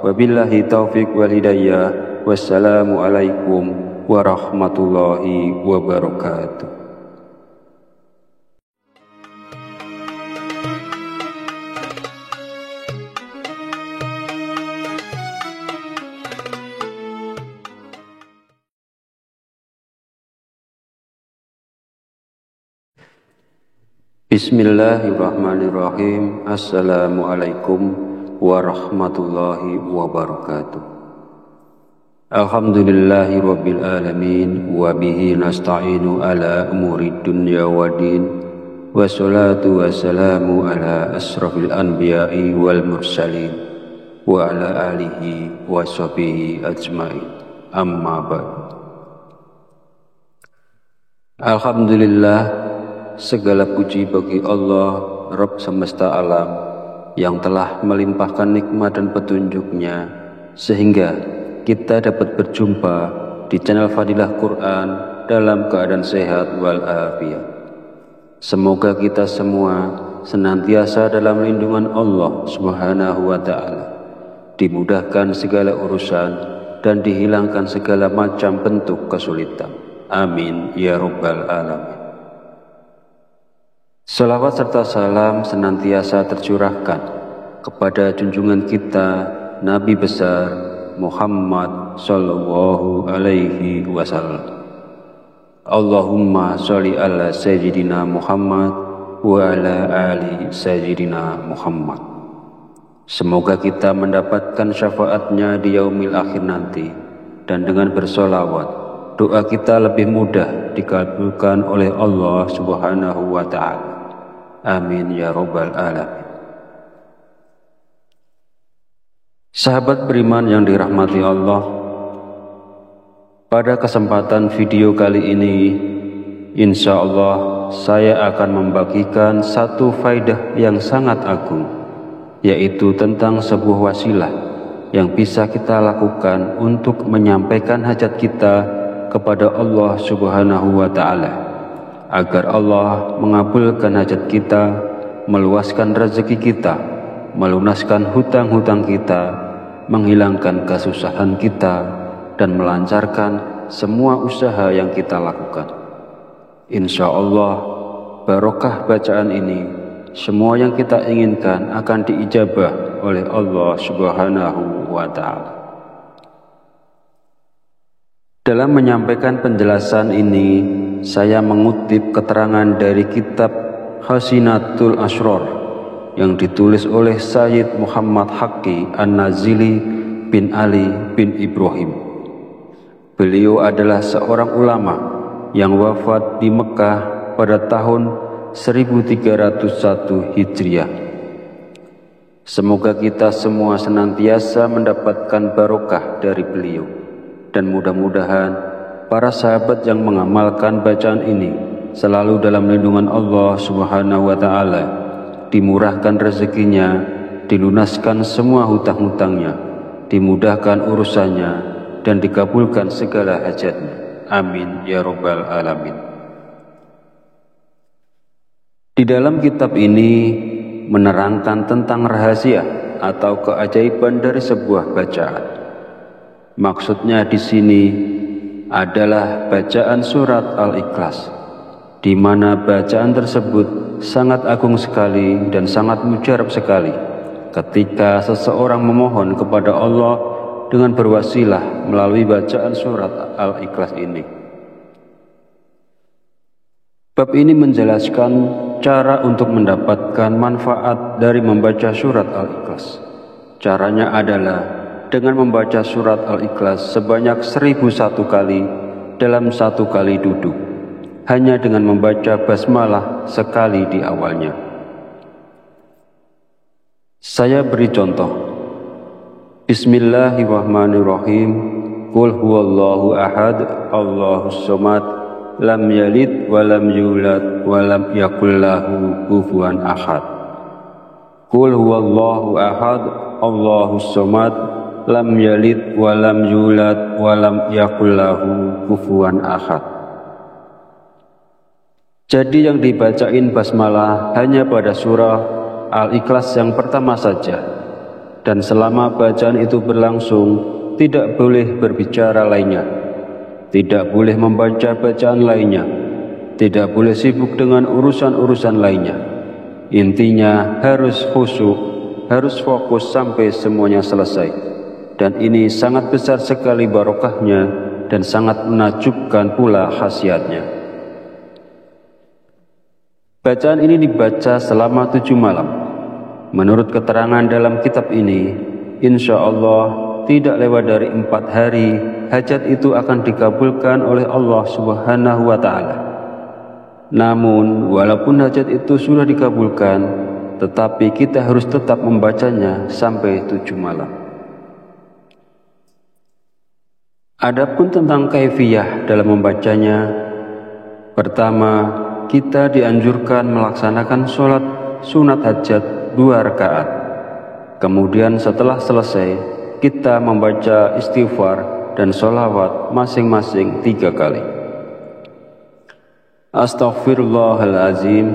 Wabillahi taufiq wal hidayah. Wassalamualaikum warahmatullahi wabarakatuh. Bismillahirrahmanirrahim. Assalamualaikum warahmatullahi wabarakatuh. Alhamdulillahi rabbil alamin. Wabihi nasta'inu ala umuri dunya waddin. Wassalatu wassalamu ala asrafil anbiya'i wal mursalin wa ala alihi wa sahbihi ajma'in. Amma ba'd. Alhamdulillah, segala puji bagi Allah, Rabb semesta alam, yang telah melimpahkan nikmat dan petunjuknya sehingga kita dapat berjumpa di channel Fadilah Quran dalam keadaan sehat walafiat. Semoga kita semua senantiasa dalam lindungan Allah Subhanahu wa ta'ala, dimudahkan segala urusan dan dihilangkan segala macam bentuk kesulitan. Amin ya rabbal alamin. Salawat serta salam senantiasa tercurahkan kepada junjungan kita Nabi besar Muhammad sallallahu alaihi wasallam. Allahumma sholli ala sayyidina Muhammad wa ala ali sayyidina Muhammad. Semoga kita mendapatkan syafaatnya di yaumil akhir nanti, dan dengan bersolawat doa kita lebih mudah dikabulkan oleh Allah Subhanahu wa ta'ala. Amin ya rabbal alamin. Sahabat beriman yang dirahmati Allah, pada kesempatan video kali ini insya Allah saya akan membagikan satu faidah yang sangat agung, yaitu tentang sebuah wasilah yang bisa kita lakukan untuk menyampaikan hajat kita kepada Allah Subhanahu wa ta'ala, agar Allah mengabulkan hajat kita, meluaskan rezeki kita, melunaskan hutang-hutang kita, menghilangkan kesusahan kita, dan melancarkan semua usaha yang kita lakukan. Insya Allah, barokah bacaan ini, semua yang kita inginkan akan diijabah oleh Allah Subhanahu wa ta'ala. Dalam menyampaikan penjelasan ini, saya mengutip keterangan dari kitab Khazinatul Asrar yang ditulis oleh Sayyid Muhammad Haqqi An-Nazili bin Ali bin Ibrahim. Beliau adalah seorang ulama yang wafat di Mekah pada tahun 1301 Hijriah. Semoga kita semua senantiasa mendapatkan barokah dari beliau, dan mudah-mudahan para sahabat yang mengamalkan bacaan ini selalu dalam lindungan Allah Subhanahu wa ta'ala, dimurahkan rezekinya, dilunaskan semua hutang-hutangnya, dimudahkan urusannya, dan dikabulkan segala hajatnya. Amin ya rabbal alamin. Di dalam kitab ini menerangkan tentang rahasia atau keajaiban dari sebuah bacaan. Maksudnya di sini adalah bacaan surat Al-Ikhlas, di mana bacaan tersebut sangat agung sekali dan sangat mujarab sekali ketika seseorang memohon kepada Allah dengan berwasilah melalui bacaan surat Al-Ikhlas ini. Bab ini menjelaskan cara untuk mendapatkan manfaat dari membaca surat Al-Ikhlas. Caranya adalah dengan membaca surat Al-Ikhlas sebanyak 1001 kali dalam satu kali duduk, hanya dengan membaca basmalah sekali di awalnya. Saya beri contoh. Bismillahirrahmanirrahim. Qul huwallahu ahad, Allahus somad, lam yalid wa lam yulad wa lam yakul lahu kufuwan ahad. Qul huwallahu ahad, Allahus somad, lam yalid wa lam yulad wa lam yakul lahu kufuwan ahad. Jadi yang dibacain basmalah hanya pada surah Al-Ikhlas yang pertama saja, dan selama bacaan itu berlangsung tidak boleh berbicara lainnya, tidak boleh membaca bacaan lainnya, tidak boleh sibuk dengan urusan-urusan lainnya. Intinya harus khusyuk, harus fokus sampai semuanya selesai. Dan ini sangat besar sekali barokahnya dan sangat menakjubkan pula khasiatnya. Bacaan ini dibaca selama 7 malam. Menurut keterangan dalam kitab ini, insya Allah tidak lewat dari 4 hari, hajat itu akan dikabulkan oleh Allah Subhanahu wa Ta'ala. Namun, walaupun hajat itu sudah dikabulkan, tetapi kita harus tetap membacanya sampai 7 malam. Adapun tentang kaifiyah dalam membacanya, pertama, kita dianjurkan melaksanakan sholat sunat hajat 2 rakaat. Kemudian setelah selesai, kita membaca istighfar dan sholawat masing-masing 3 kali. Astaghfirullahalazim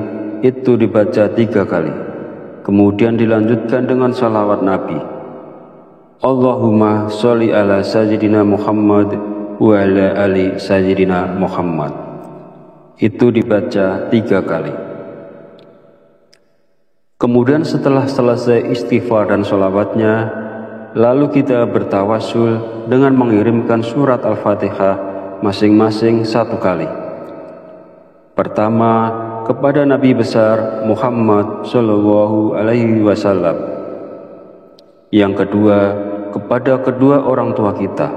itu dibaca 3 kali. Kemudian dilanjutkan dengan sholawat Nabi. Allahumma sholli ala sayyidina Muhammad wa ala ali sayyidina Muhammad. Itu dibaca 3 kali. Kemudian setelah selesai istighfar dan sholawatnya, lalu kita bertawasul dengan mengirimkan surat Al-Fatihah masing-masing 1 kali. Pertama, kepada Nabi besar Muhammad Sallallahu Alaihi Wasallam. Yang kedua, kepada kedua orang tua kita.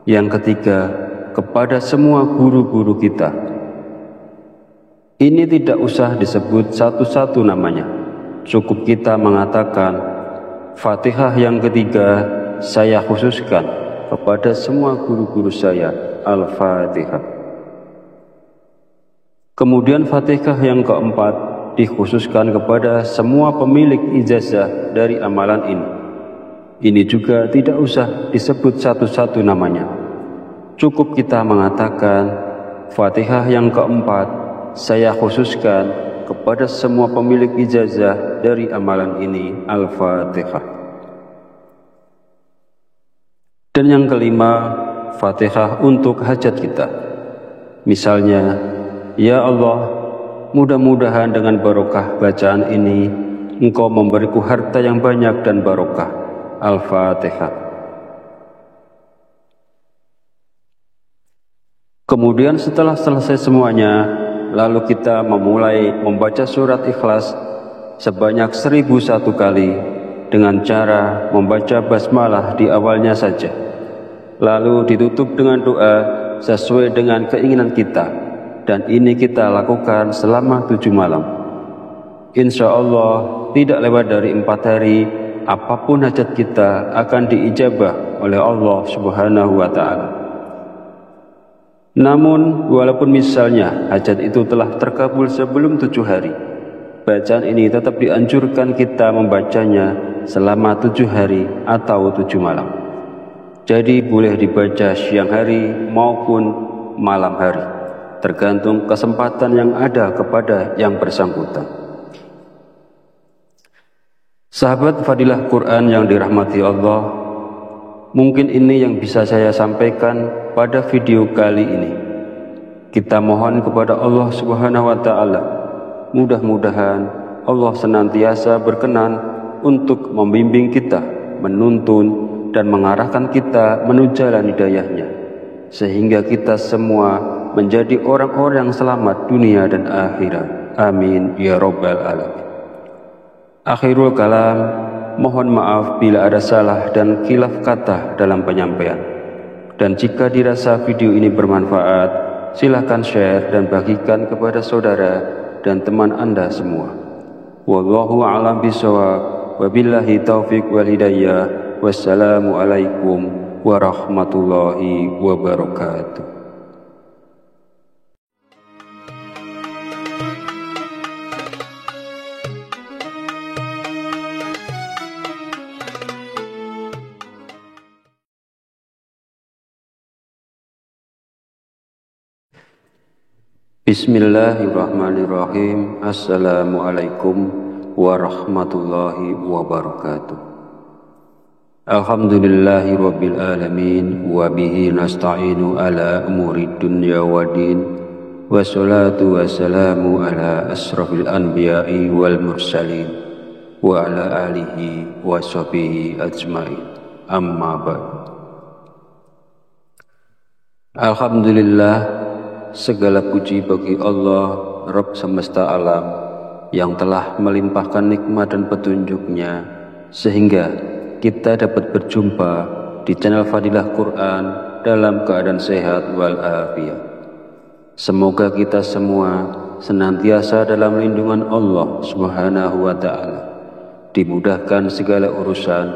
Yang ketiga, kepada semua guru-guru kita. Ini tidak usah disebut satu-satu namanya. Cukup kita mengatakan, Fatihah yang ketiga saya khususkan kepada semua guru-guru saya, Al-Fatihah. Kemudian Fatihah yang keempat dikhususkan kepada semua pemilik ijazah dari amalan ini. Ini juga tidak usah disebut satu-satu namanya. Cukup kita mengatakan, Fatihah yang keempat saya khususkan kepada semua pemilik ijazah dari amalan ini, Al-Fatihah. Dan yang kelima, Fatihah untuk hajat kita. Misalnya, ya Allah, mudah-mudahan dengan barokah bacaan ini, Engkau memberiku harta yang banyak dan barokah. Al-Fatihah. Kemudian setelah selesai semuanya, lalu kita memulai membaca surat Ikhlas sebanyak 1001 kali dengan cara membaca basmalah di awalnya saja. Lalu ditutup dengan doa sesuai dengan keinginan kita, dan ini kita lakukan selama 7 malam. Insya Allah tidak lewat dari 4 hari, apapun hajat kita akan diijabah oleh Allah Subhanahu wa Ta'ala. Namun, walaupun misalnya hajat itu telah terkabul sebelum 7 hari, bacaan ini tetap dianjurkan kita membacanya selama 7 hari atau 7 malam. Jadi boleh dibaca siang hari maupun malam hari, tergantung kesempatan yang ada kepada yang bersangkutan. Sahabat Fadilah Quran yang dirahmati Allah, mungkin ini yang bisa saya sampaikan pada video kali ini. Kita mohon kepada Allah Subhanahu wa Ta'ala, mudah-mudahan Allah senantiasa berkenan untuk membimbing kita, menuntun dan mengarahkan kita menuju jalan hidayahnya, sehingga kita semua menjadi orang-orang yang selamat dunia dan akhirat. Amin ya Rabbal Alamin. Akhirul kalam, mohon maaf bila ada salah dan khilaf kata dalam penyampaian. Dan jika dirasa video ini bermanfaat, silakan share dan bagikan kepada saudara dan teman Anda semua. Wallahu a'lam bishawab, wabillahi taufiq wal hidayah. Wassalamualaikum warahmatullahi wabarakatuh. Bismillahirrahmanirrahim. Assalamualaikum warahmatullahi wabarakatuh. Alhamdulillahi rabbil alamin, wa bihi nasta'inu ala umuri dunya waddin, wassalatu wassalamu ala asrafil anbiya'i wal mursalin, wa ala alihi wa sahbihi ajma'in, amma ba'd. Alhamdulillah, segala puji bagi Allah, Rabb semesta alam, yang telah melimpahkan nikmat dan petunjuknya sehingga kita dapat berjumpa di channel Fadilah Quran dalam keadaan sehat walafiat. Semoga kita semua senantiasa dalam lindungan Allah Subhanahu wa Ta'ala, dimudahkan segala urusan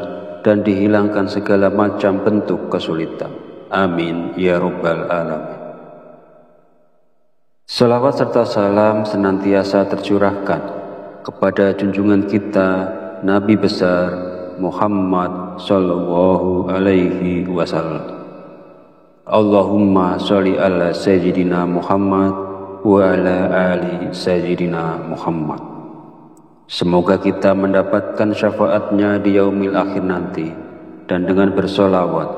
dan dihilangkan segala macam bentuk kesulitan. Amin ya Rabbal Alamin. Salawat serta salam senantiasa tercurahkan kepada junjungan kita Nabi besar Muhammad sallallahu alaihi wasallam. Allahumma sholli ala sayyidina Muhammad wa ala ali sayyidina Muhammad. Semoga kita mendapatkan syafaatnya di yaumil akhir nanti, dan dengan bersolawat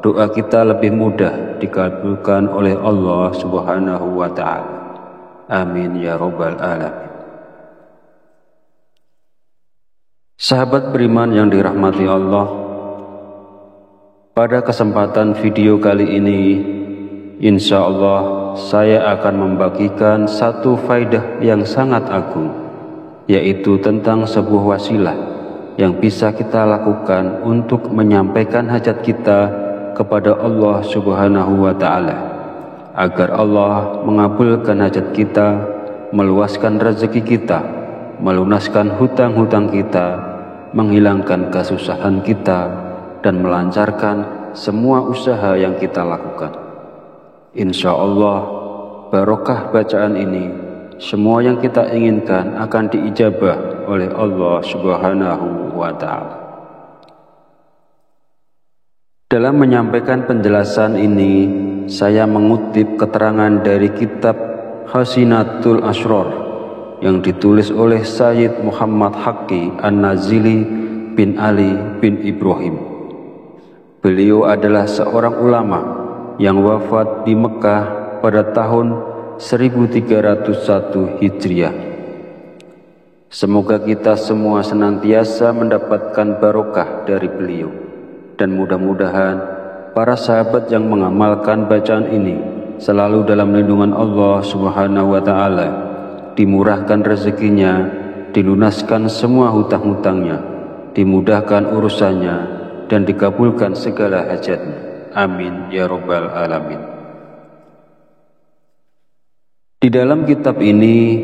doa kita lebih mudah dikabulkan oleh Allah Subhanahu wa Ta'ala. Amin ya Rabbal Alamin. Sahabat beriman yang dirahmati Allah, pada kesempatan video kali ini, insya Allah saya akan membagikan satu faidah yang sangat agung, yaitu tentang sebuah wasilah yang bisa kita lakukan untuk menyampaikan hajat kita kepada Allah Subhanahu wa Ta'ala, agar Allah mengabulkan hajat kita, meluaskan rezeki kita, melunaskan hutang-hutang kita, menghilangkan kesusahan kita, dan melancarkan semua usaha yang kita lakukan. Insya Allah, barokah bacaan ini, semua yang kita inginkan akan diijabah oleh Allah Subhanahu wa Ta'ala. Dalam menyampaikan penjelasan ini, saya mengutip keterangan dari kitab Hasinatul Asrar yang ditulis oleh Sayyid Muhammad Haqqi An-Nazili bin Ali bin Ibrahim. Beliau adalah seorang ulama yang wafat di Mekah pada tahun 1301 Hijriah. Semoga kita semua senantiasa mendapatkan barokah dari beliau, dan mudah-mudahan para sahabat yang mengamalkan bacaan ini selalu dalam lindungan Allah Subhanahu wa Ta'ala, dimurahkan rezekinya, dilunaskan semua hutang-hutangnya, dimudahkan urusannya, dan dikabulkan segala hajatnya. Amin ya Rabbal Alamin. Di dalam kitab ini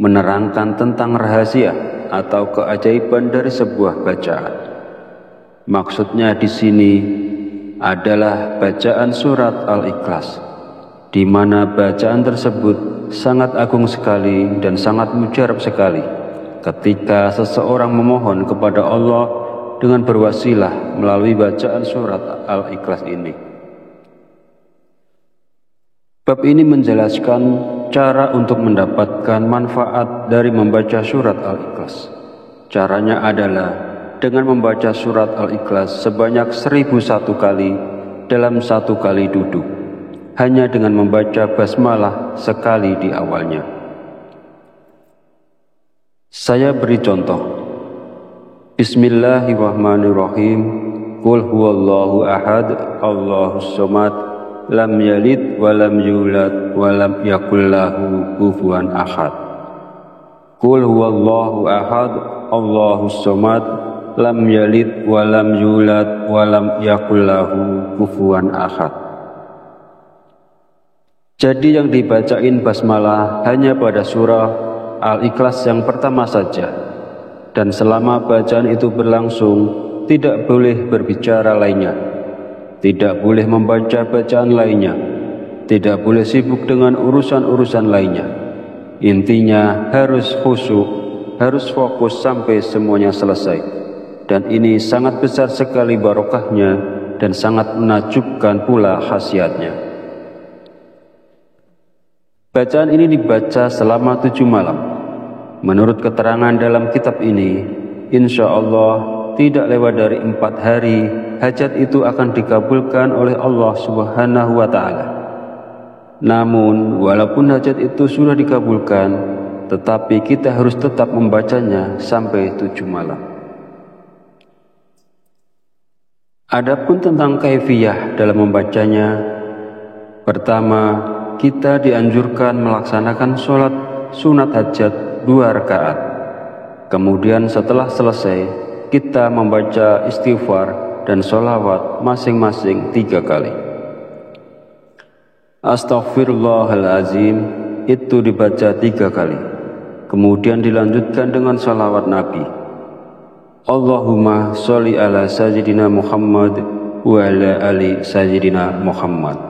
menerangkan tentang rahasia atau keajaiban dari sebuah bacaan. Maksudnya di sini adalah bacaan surat Al-Ikhlas, di mana bacaan tersebut sangat agung sekali dan sangat mujarab sekali ketika seseorang memohon kepada Allah dengan berwasilah melalui bacaan surat Al-Ikhlas ini. Bab ini menjelaskan cara untuk mendapatkan manfaat dari membaca surat Al-Ikhlas. Caranya adalah dengan membaca surat Al-Ikhlas sebanyak 1001 kali dalam satu kali duduk, hanya dengan membaca basmalah sekali di awalnya. Saya beri contoh. Bismillahirrahmanirrahim. Qul huwallahu ahad, Allahus samad, lam yalid wa lam yulad wa lam yakul lahu kufuwan ahad. Qul huwallahu ahad, Allahus samad, lam yalid wa lam yulad wa lam yakul lahu kufuwan ahad. Jadi yang dibacain basmalah hanya pada surah Al-Ikhlas yang pertama saja, dan selama bacaan itu berlangsung tidak boleh berbicara lainnya, tidak boleh membaca bacaan lainnya, tidak boleh sibuk dengan urusan-urusan lainnya. Intinya harus khusyuk, harus fokus sampai semuanya selesai, dan ini sangat besar sekali barokahnya dan sangat menakjubkan pula khasiatnya. Bacaan ini dibaca selama 7 malam. Menurut keterangan dalam kitab ini, insya Allah tidak lewat dari 4 hari, hajat itu akan dikabulkan oleh Allah Subhanahu wa Ta'ala. Namun, walaupun hajat itu sudah dikabulkan, tetapi kita harus tetap membacanya sampai 7 malam. Adapun tentang kaifiyah dalam membacanya, pertama, kita dianjurkan melaksanakan sholat sunat hajat 2 rakaat. Kemudian setelah selesai, kita membaca istighfar dan sholawat masing-masing 3 kali. Astaghfirullahalazim itu dibaca 3 kali. Kemudian dilanjutkan dengan sholawat Nabi. Allahumma sholli ala sayyidina Muhammad wa ala ali sayyidina Muhammad.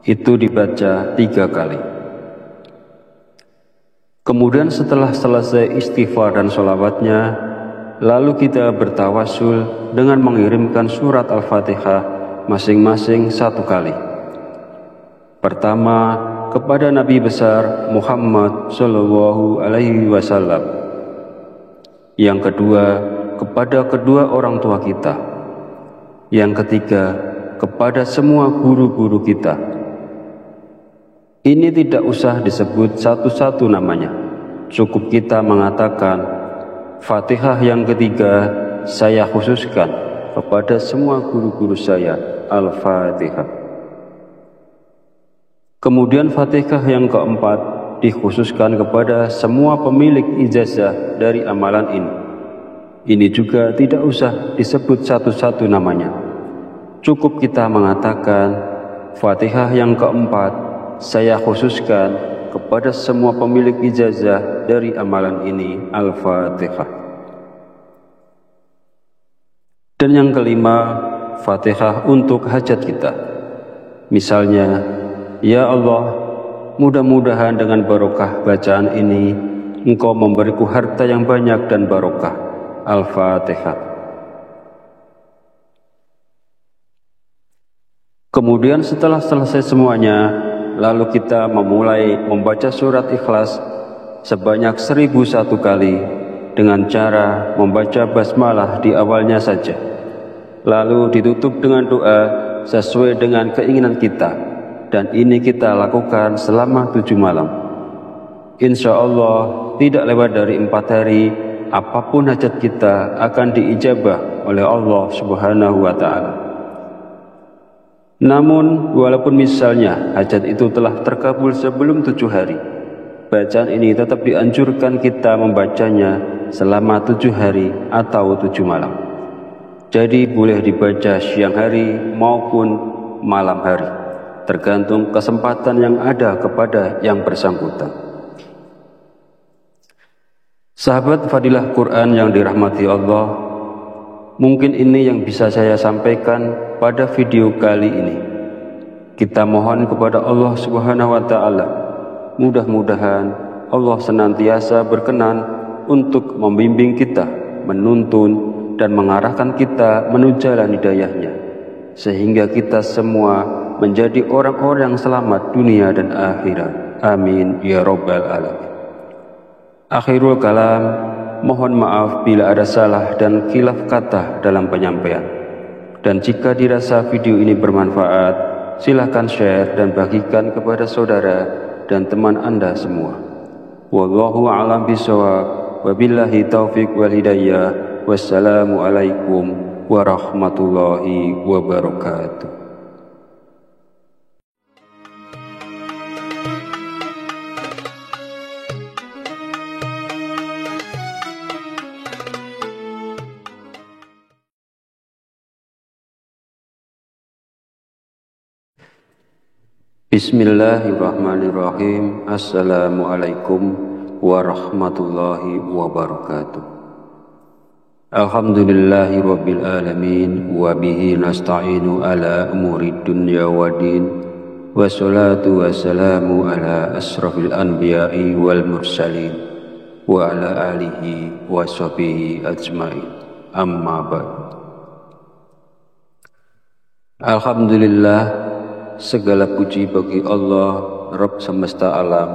Itu dibaca 3 kali. Kemudian setelah selesai istighfar dan sholawatnya, lalu kita bertawasul dengan mengirimkan surat Al-Fatihah masing-masing 1 kali. Pertama, kepada Nabi besar Muhammad Shallallahu Alaihi Wasallam. Yang kedua, kepada kedua orang tua kita. Yang ketiga, kepada semua guru-guru kita. Ini tidak usah disebut satu-satu namanya. Cukup kita mengatakan, Fatihah yang ketiga saya khususkan kepada semua guru-guru saya, Al-Fatihah. Kemudian Fatihah yang keempat dikhususkan kepada semua pemilik ijazah dari amalan ini. Ini juga tidak usah disebut satu-satu namanya. Cukup kita mengatakan, Fatihah yang keempat saya khususkan kepada semua pemilik ijazah dari amalan ini, Al-Fatihah. Dan yang kelima, Fatihah untuk hajat kita. Misalnya, ya Allah, mudah-mudahan dengan barokah bacaan ini, Engkau memberiku harta yang banyak dan barokah. Al-Fatihah. Kemudian setelah selesai semuanya, lalu kita memulai membaca surat Ikhlas sebanyak 1001 kali dengan cara membaca basmalah di awalnya saja. Lalu ditutup dengan doa sesuai dengan keinginan kita, dan ini kita lakukan selama 7 malam. Insya Allah tidak lewat dari 4 hari, apapun hajat kita akan diijabah oleh Allah Subhanahu wa Ta'ala. Namun, walaupun misalnya hajat itu telah terkabul sebelum 7 hari, bacaan ini tetap dianjurkan kita membacanya selama 7 hari atau 7 malam. Jadi boleh dibaca siang hari maupun malam hari, tergantung kesempatan yang ada kepada yang bersangkutan. Sahabat Fadilah Quran yang dirahmati Allah, mungkin ini yang bisa saya sampaikan pada video kali ini. Kita mohon kepada Allah Subhanahu wa Ta'ala, mudah-mudahan Allah senantiasa berkenan untuk membimbing kita, menuntun dan mengarahkan kita menuju jalan hidayahnya, sehingga kita semua menjadi orang-orang yang selamat dunia dan akhirat. Amin ya Rabbal Alamin. Akhirul kalam, mohon maaf bila ada salah dan khilaf kata dalam penyampaian. Dan jika dirasa video ini bermanfaat, silakan share dan bagikan kepada saudara dan teman Anda semua. Wallahu a'lam bishawab. Wabillahi taufiq wal hidayah. Wassalamualaikum warahmatullahi wabarakatuh. Bismillahirrahmanirrahim. Assalamualaikum warahmatullahi wabarakatuh. Alhamdulillahi rabbil alamin, wa bihi nasta'inu ala umuri dunya waddin, wassalatu wassalamu ala asrafil anbiya'i wal mursalin, wa ala alihi wa sahbihi ajma'in. Amma ba'd. Alhamdulillah, segala puji bagi Allah, Rabb semesta alam,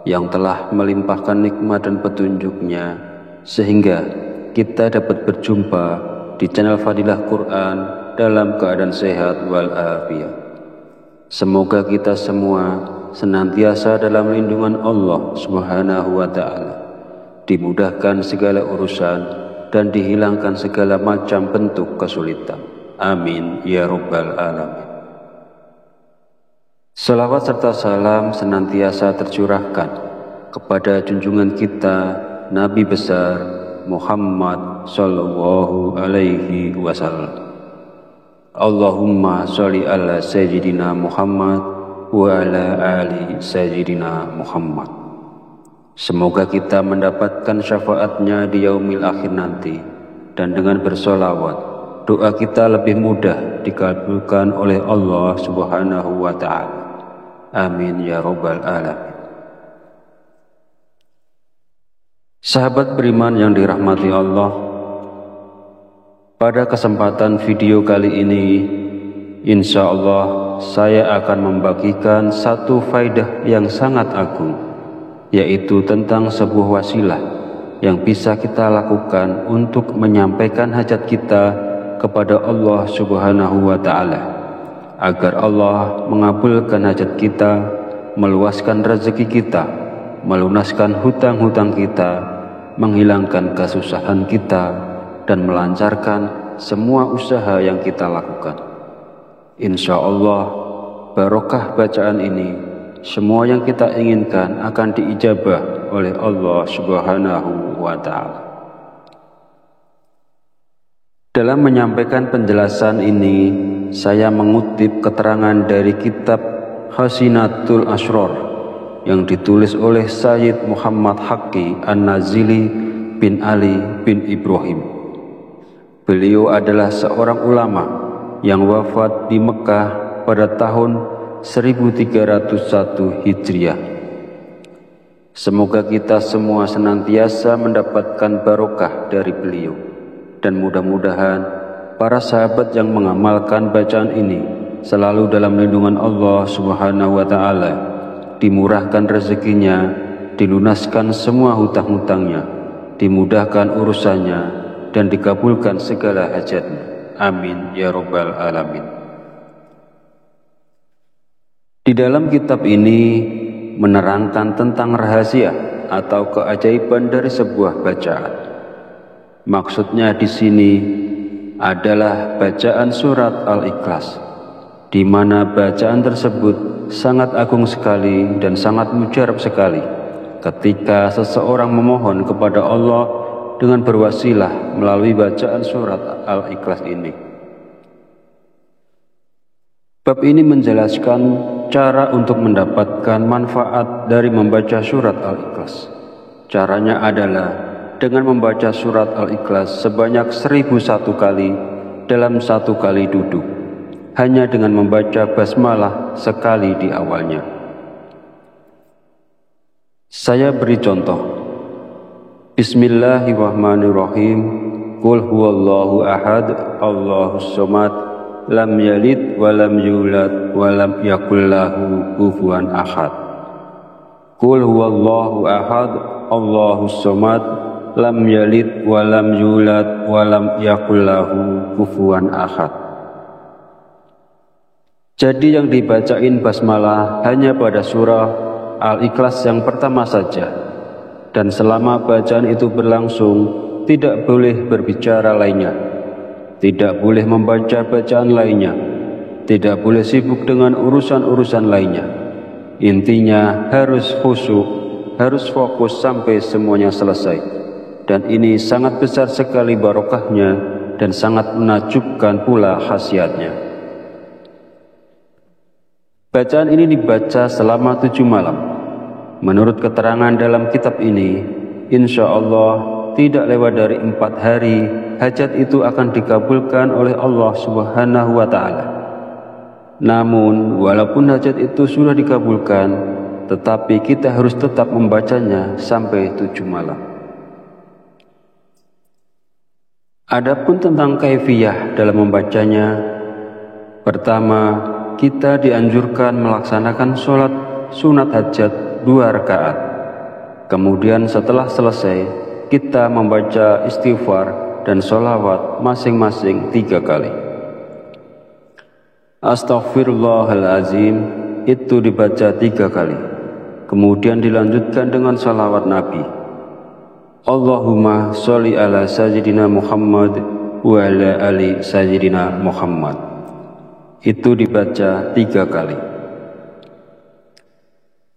yang telah melimpahkan nikmat dan petunjuknya, sehingga kita dapat berjumpa di channel Fadilah Quran dalam keadaan sehat walafiat. Semoga kita semua senantiasa dalam lindungan Allah Subhanahu wa Ta'ala, dimudahkan segala urusan dan dihilangkan segala macam bentuk kesulitan. Amin ya Rabbal Alamin. Salawat serta salam senantiasa tercurahkan kepada junjungan kita Nabi besar Muhammad sallallahu alaihi wasallam. Allahumma sholli ala sayyidina Muhammad wa ala ali sayyidina Muhammad. Semoga kita mendapatkan syafaatnya di yaumil akhir nanti, dan dengan bersolawat doa kita lebih mudah dikabulkan oleh Allah Subhanahu wa Ta'ala. Amin ya Rabbal Alamin. Sahabat beriman yang dirahmati Allah, pada kesempatan video kali ini, insya Allah saya akan membagikan satu faidah yang sangat agung, yaitu tentang sebuah wasilah yang bisa kita lakukan untuk menyampaikan hajat kita kepada Allah Subhanahu wa Ta'ala, agar Allah mengabulkan hajat kita, meluaskan rezeki kita, melunaskan hutang-hutang kita, menghilangkan kesusahan kita, dan melancarkan semua usaha yang kita lakukan. Insya Allah, barokah bacaan ini, semua yang kita inginkan akan diijabah oleh Allah Subhanahu wa Ta'ala. Dalam menyampaikan penjelasan ini, saya mengutip keterangan dari kitab Hasinatul Asrar yang ditulis oleh Sayyid Muhammad Haqqi An-Nazili bin Ali bin Ibrahim. Beliau adalah seorang ulama yang wafat di Mekah pada tahun 1301 Hijriah. Semoga kita semua senantiasa mendapatkan barokah dari beliau, dan mudah-mudahan para sahabat yang mengamalkan bacaan ini selalu dalam lindungan Allah Subhanahu wa Ta'ala, dimurahkan rezekinya, dilunaskan semua hutang-hutangnya, dimudahkan urusannya, dan dikabulkan segala hajatnya. Amin ya Rabbal Alamin. Di dalam kitab ini menerangkan tentang rahasia atau keajaiban dari sebuah bacaan. Maksudnya di sini adalah bacaan surat Al-Ikhlas, di mana bacaan tersebut sangat agung sekali dan sangat mujarab sekali ketika seseorang memohon kepada Allah dengan berwasilah melalui bacaan surat Al-Ikhlas ini. Bab ini menjelaskan cara untuk mendapatkan manfaat dari membaca surat Al-Ikhlas. Caranya adalah dengan membaca surat Al-Ikhlas sebanyak 1001 kali dalam satu kali duduk, hanya dengan membaca basmalah sekali di awalnya. Saya beri contoh. Bismillahirrahmanirrahim. Qul huwallahu ahad, Allahus samad, lam yalid wa lam yulad wa lam yakul lahu kufuwan ahad. Qul huwallahu ahad, Allahus samad, lam yalid wa lam yulad wa lam yakul lahu kufuwan ahad. Jadi yang dibacain basmalah hanya pada surah Al-Ikhlas yang pertama saja, dan selama bacaan itu berlangsung tidak boleh berbicara lainnya, tidak boleh membaca bacaan lainnya, tidak boleh sibuk dengan urusan-urusan lainnya. Intinya harus khusyuk, harus fokus sampai semuanya selesai, dan ini sangat besar sekali barokahnya dan sangat menakjubkan pula khasiatnya. Bacaan ini dibaca selama 7 malam. Menurut keterangan dalam kitab ini, insya Allah tidak lewat dari 4 hari, hajat itu akan dikabulkan oleh Allah Subhanahu wa Ta'ala. Namun, walaupun hajat itu sudah dikabulkan, tetapi kita harus tetap membacanya sampai 7 malam. Adapun tentang kaifiyah dalam membacanya, pertama, kita dianjurkan melaksanakan sholat sunat hajat 2 rakaat. Kemudian setelah selesai, kita membaca istighfar dan sholawat masing-masing 3 kali. Astaghfirullahalazim itu dibaca 3 kali. Kemudian dilanjutkan dengan sholawat Nabi. Allahumma sholli ala sayyidina Muhammad wa ala ali sayyidina Muhammad. Itu dibaca 3 kali.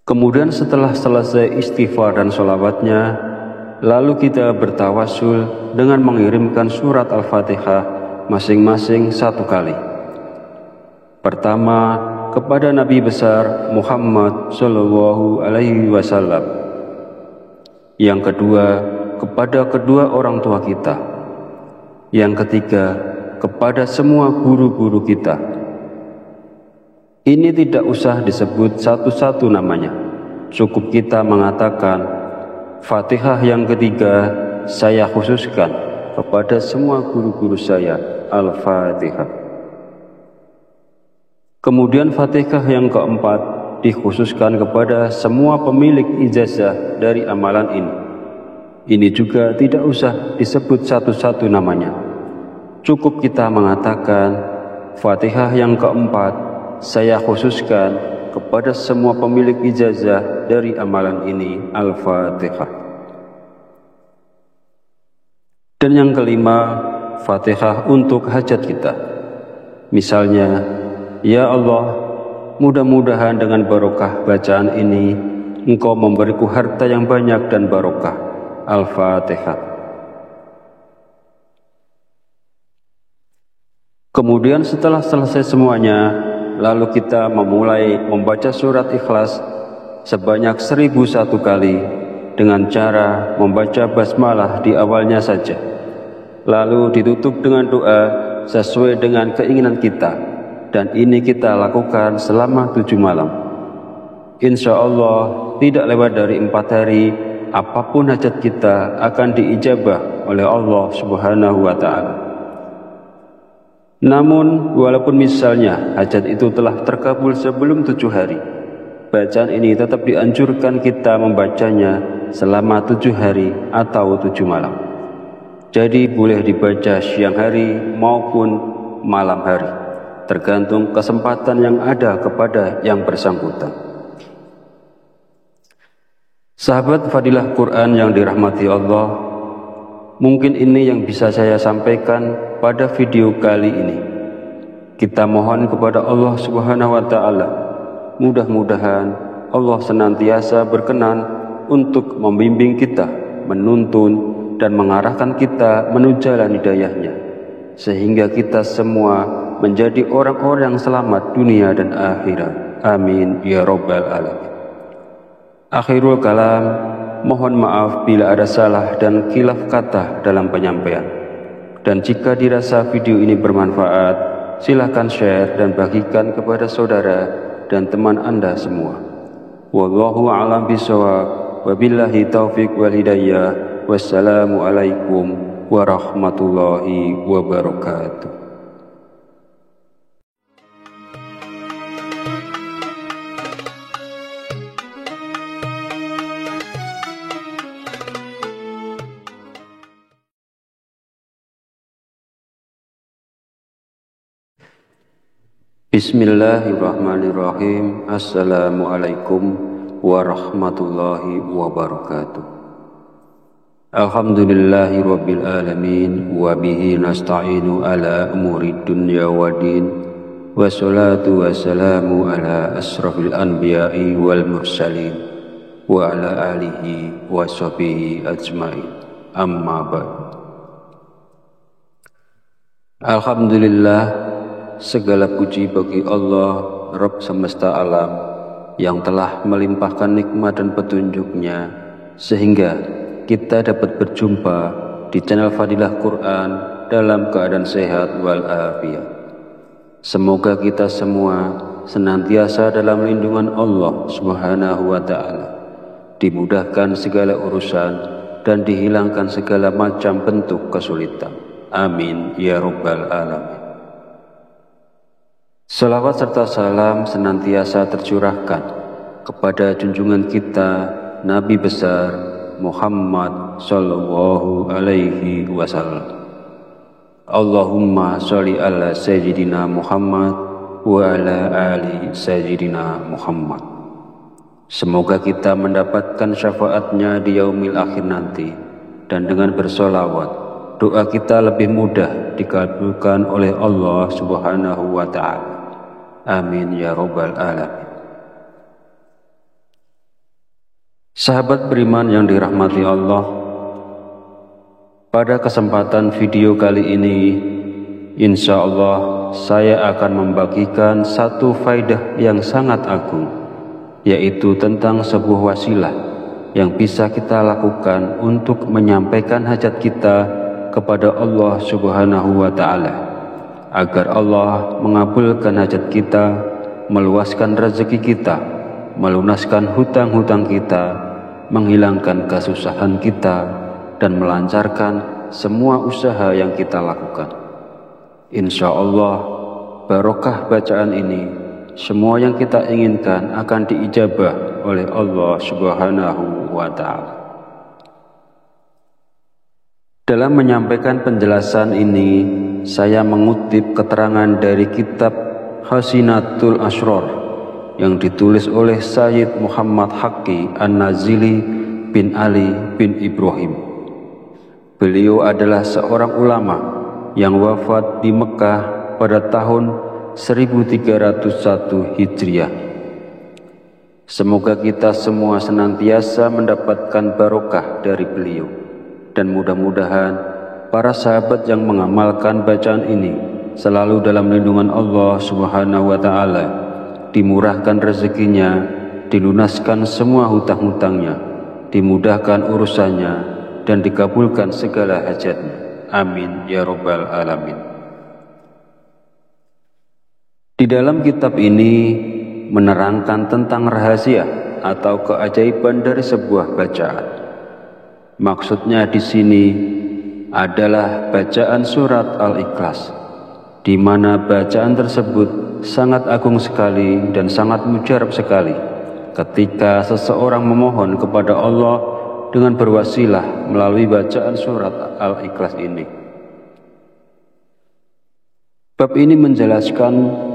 Kemudian setelah selesai istighfar dan sholawatnya, lalu kita bertawasul dengan mengirimkan surat Al-Fatihah masing-masing 1 kali. Pertama, kepada Nabi besar Muhammad Sallallahu Alaihi Wasallam. Yang kedua, kepada kedua orang tua kita. Yang ketiga, kepada semua guru-guru kita. Ini tidak usah disebut satu-satu namanya. Cukup kita mengatakan, Fatihah yang ketiga saya khususkan kepada semua guru-guru saya. Al-Fatihah. Kemudian Fatihah yang keempat dikhususkan kepada semua pemilik ijazah dari amalan ini. Ini juga tidak usah disebut satu-satu namanya. Cukup kita mengatakan, Fatihah yang keempat saya khususkan kepada semua pemilik ijazah dari amalan ini. Al-Fatihah. Dan yang kelima, Fatihah untuk hajat kita. Misalnya, ya Allah, mudah-mudahan dengan barokah bacaan ini Engkau memberiku harta yang banyak dan barokah. Al-Fatihah. Kemudian setelah selesai semuanya, lalu kita memulai membaca surat Ikhlas sebanyak 1001 kali dengan cara membaca basmalah di awalnya saja. Lalu ditutup dengan doa sesuai dengan keinginan kita. Dan ini kita lakukan selama 7 malam. Insya Allah tidak lewat dari 4 hari, apapun hajat kita akan diijabah oleh Allah Subhanahu wa Ta'ala. Namun walaupun misalnya hajat itu telah terkabul sebelum 7 hari, bacaan ini tetap dianjurkan kita membacanya selama 7 hari atau 7 malam. Jadi boleh dibaca siang hari maupun malam hari, tergantung kesempatan yang ada kepada yang bersangkutan. Sahabat Fadilah Quran yang dirahmati Allah, mungkin ini yang bisa saya sampaikan pada video kali ini. Kita mohon kepada Allah Subhanahu wa Ta'ala, mudah-mudahan Allah senantiasa berkenan untuk membimbing kita, menuntun dan mengarahkan kita menuju jalan hidayahnya, sehingga kita semua menjadi orang-orang yang selamat dunia dan akhirat. Amin ya Rabbal Alamin. Akhirul kalam, mohon maaf bila ada salah dan khilaf kata dalam penyampaian. Dan jika dirasa video ini bermanfaat, silakan share dan bagikan kepada saudara dan teman Anda semua. Wallahu a'lam bishawab. Wabillahi taufiq wal hidayah. Wassalamualaikum warahmatullahi wabarakatuh. Bismillahirrahmanirrahim. Assalamualaikum warahmatullahi wabarakatuh. Alhamdulillahi rabbil alamin, wa bihi nasta'inu ala umuri dunya waddin, wassalatu wassalamu ala asrafil anbiya'i wal mursalin, wa ala alihi wa sahbihi ajmain. Amma ba'd. Alhamdulillah, segala puji bagi Allah, Rabb semesta alam, yang telah melimpahkan nikmat dan petunjuknya, sehingga kita dapat berjumpa di channel Fadilah Quran dalam keadaan sehat walafiat. Semoga kita semua senantiasa dalam lindungan Allah Subhanahu wa Ta'ala, dimudahkan segala urusan dan dihilangkan segala macam bentuk kesulitan. Amin ya Rabbal Alamin. Salawat serta salam senantiasa tercurahkan kepada junjungan kita, Nabi besar Muhammad sallallahu alaihi wasallam. Allahumma sholli ala sayyidina Muhammad wa ala ali sayyidina Muhammad. Semoga kita mendapatkan syafaatnya di yaumil akhir nanti, dan dengan bersolawat doa kita lebih mudah dikabulkan oleh Allah Subhanahu wa ta'ala. Amin ya rabbal alamin. Sahabat beriman yang dirahmati Allah, pada kesempatan video kali ini, insya Allah saya akan membagikan satu faidah yang sangat agung, yaitu tentang sebuah wasilah yang bisa kita lakukan untuk menyampaikan hajat kita kepada Allah Subhanahu wa ta'ala, agar Allah mengabulkan hajat kita, meluaskan rezeki kita, melunaskan hutang-hutang kita, menghilangkan kesusahan kita, dan melancarkan semua usaha yang kita lakukan. Insya Allah, barokah bacaan ini, semua yang kita inginkan akan diijabah oleh Allah Subhanahu wa ta'ala. Dalam menyampaikan penjelasan ini, saya mengutip keterangan dari kitab Hasinatul Asrar yang ditulis oleh Sayyid Muhammad Haqqi An-Nazili bin Ali bin Ibrahim. Beliau adalah seorang ulama yang wafat di Mekah pada tahun 1301 Hijriah. Semoga kita semua senantiasa mendapatkan barokah dari beliau, dan mudah-mudahan para sahabat yang mengamalkan bacaan ini selalu dalam lindungan Allah Subhanahu wa ta'ala, dimurahkan rezekinya, dilunaskan semua hutang-hutangnya, dimudahkan urusannya, dan dikabulkan segala hajatnya. Amin ya rabbal alamin. Di dalam kitab ini menerangkan tentang rahasia atau keajaiban dari sebuah bacaan. Maksudnya di sini adalah bacaan surat Al-Ikhlas, di mana bacaan tersebut sangat agung sekali dan sangat mujarab sekali ketika seseorang memohon kepada Allah dengan berwasilah melalui bacaan surat Al-Ikhlas ini. Bab ini menjelaskan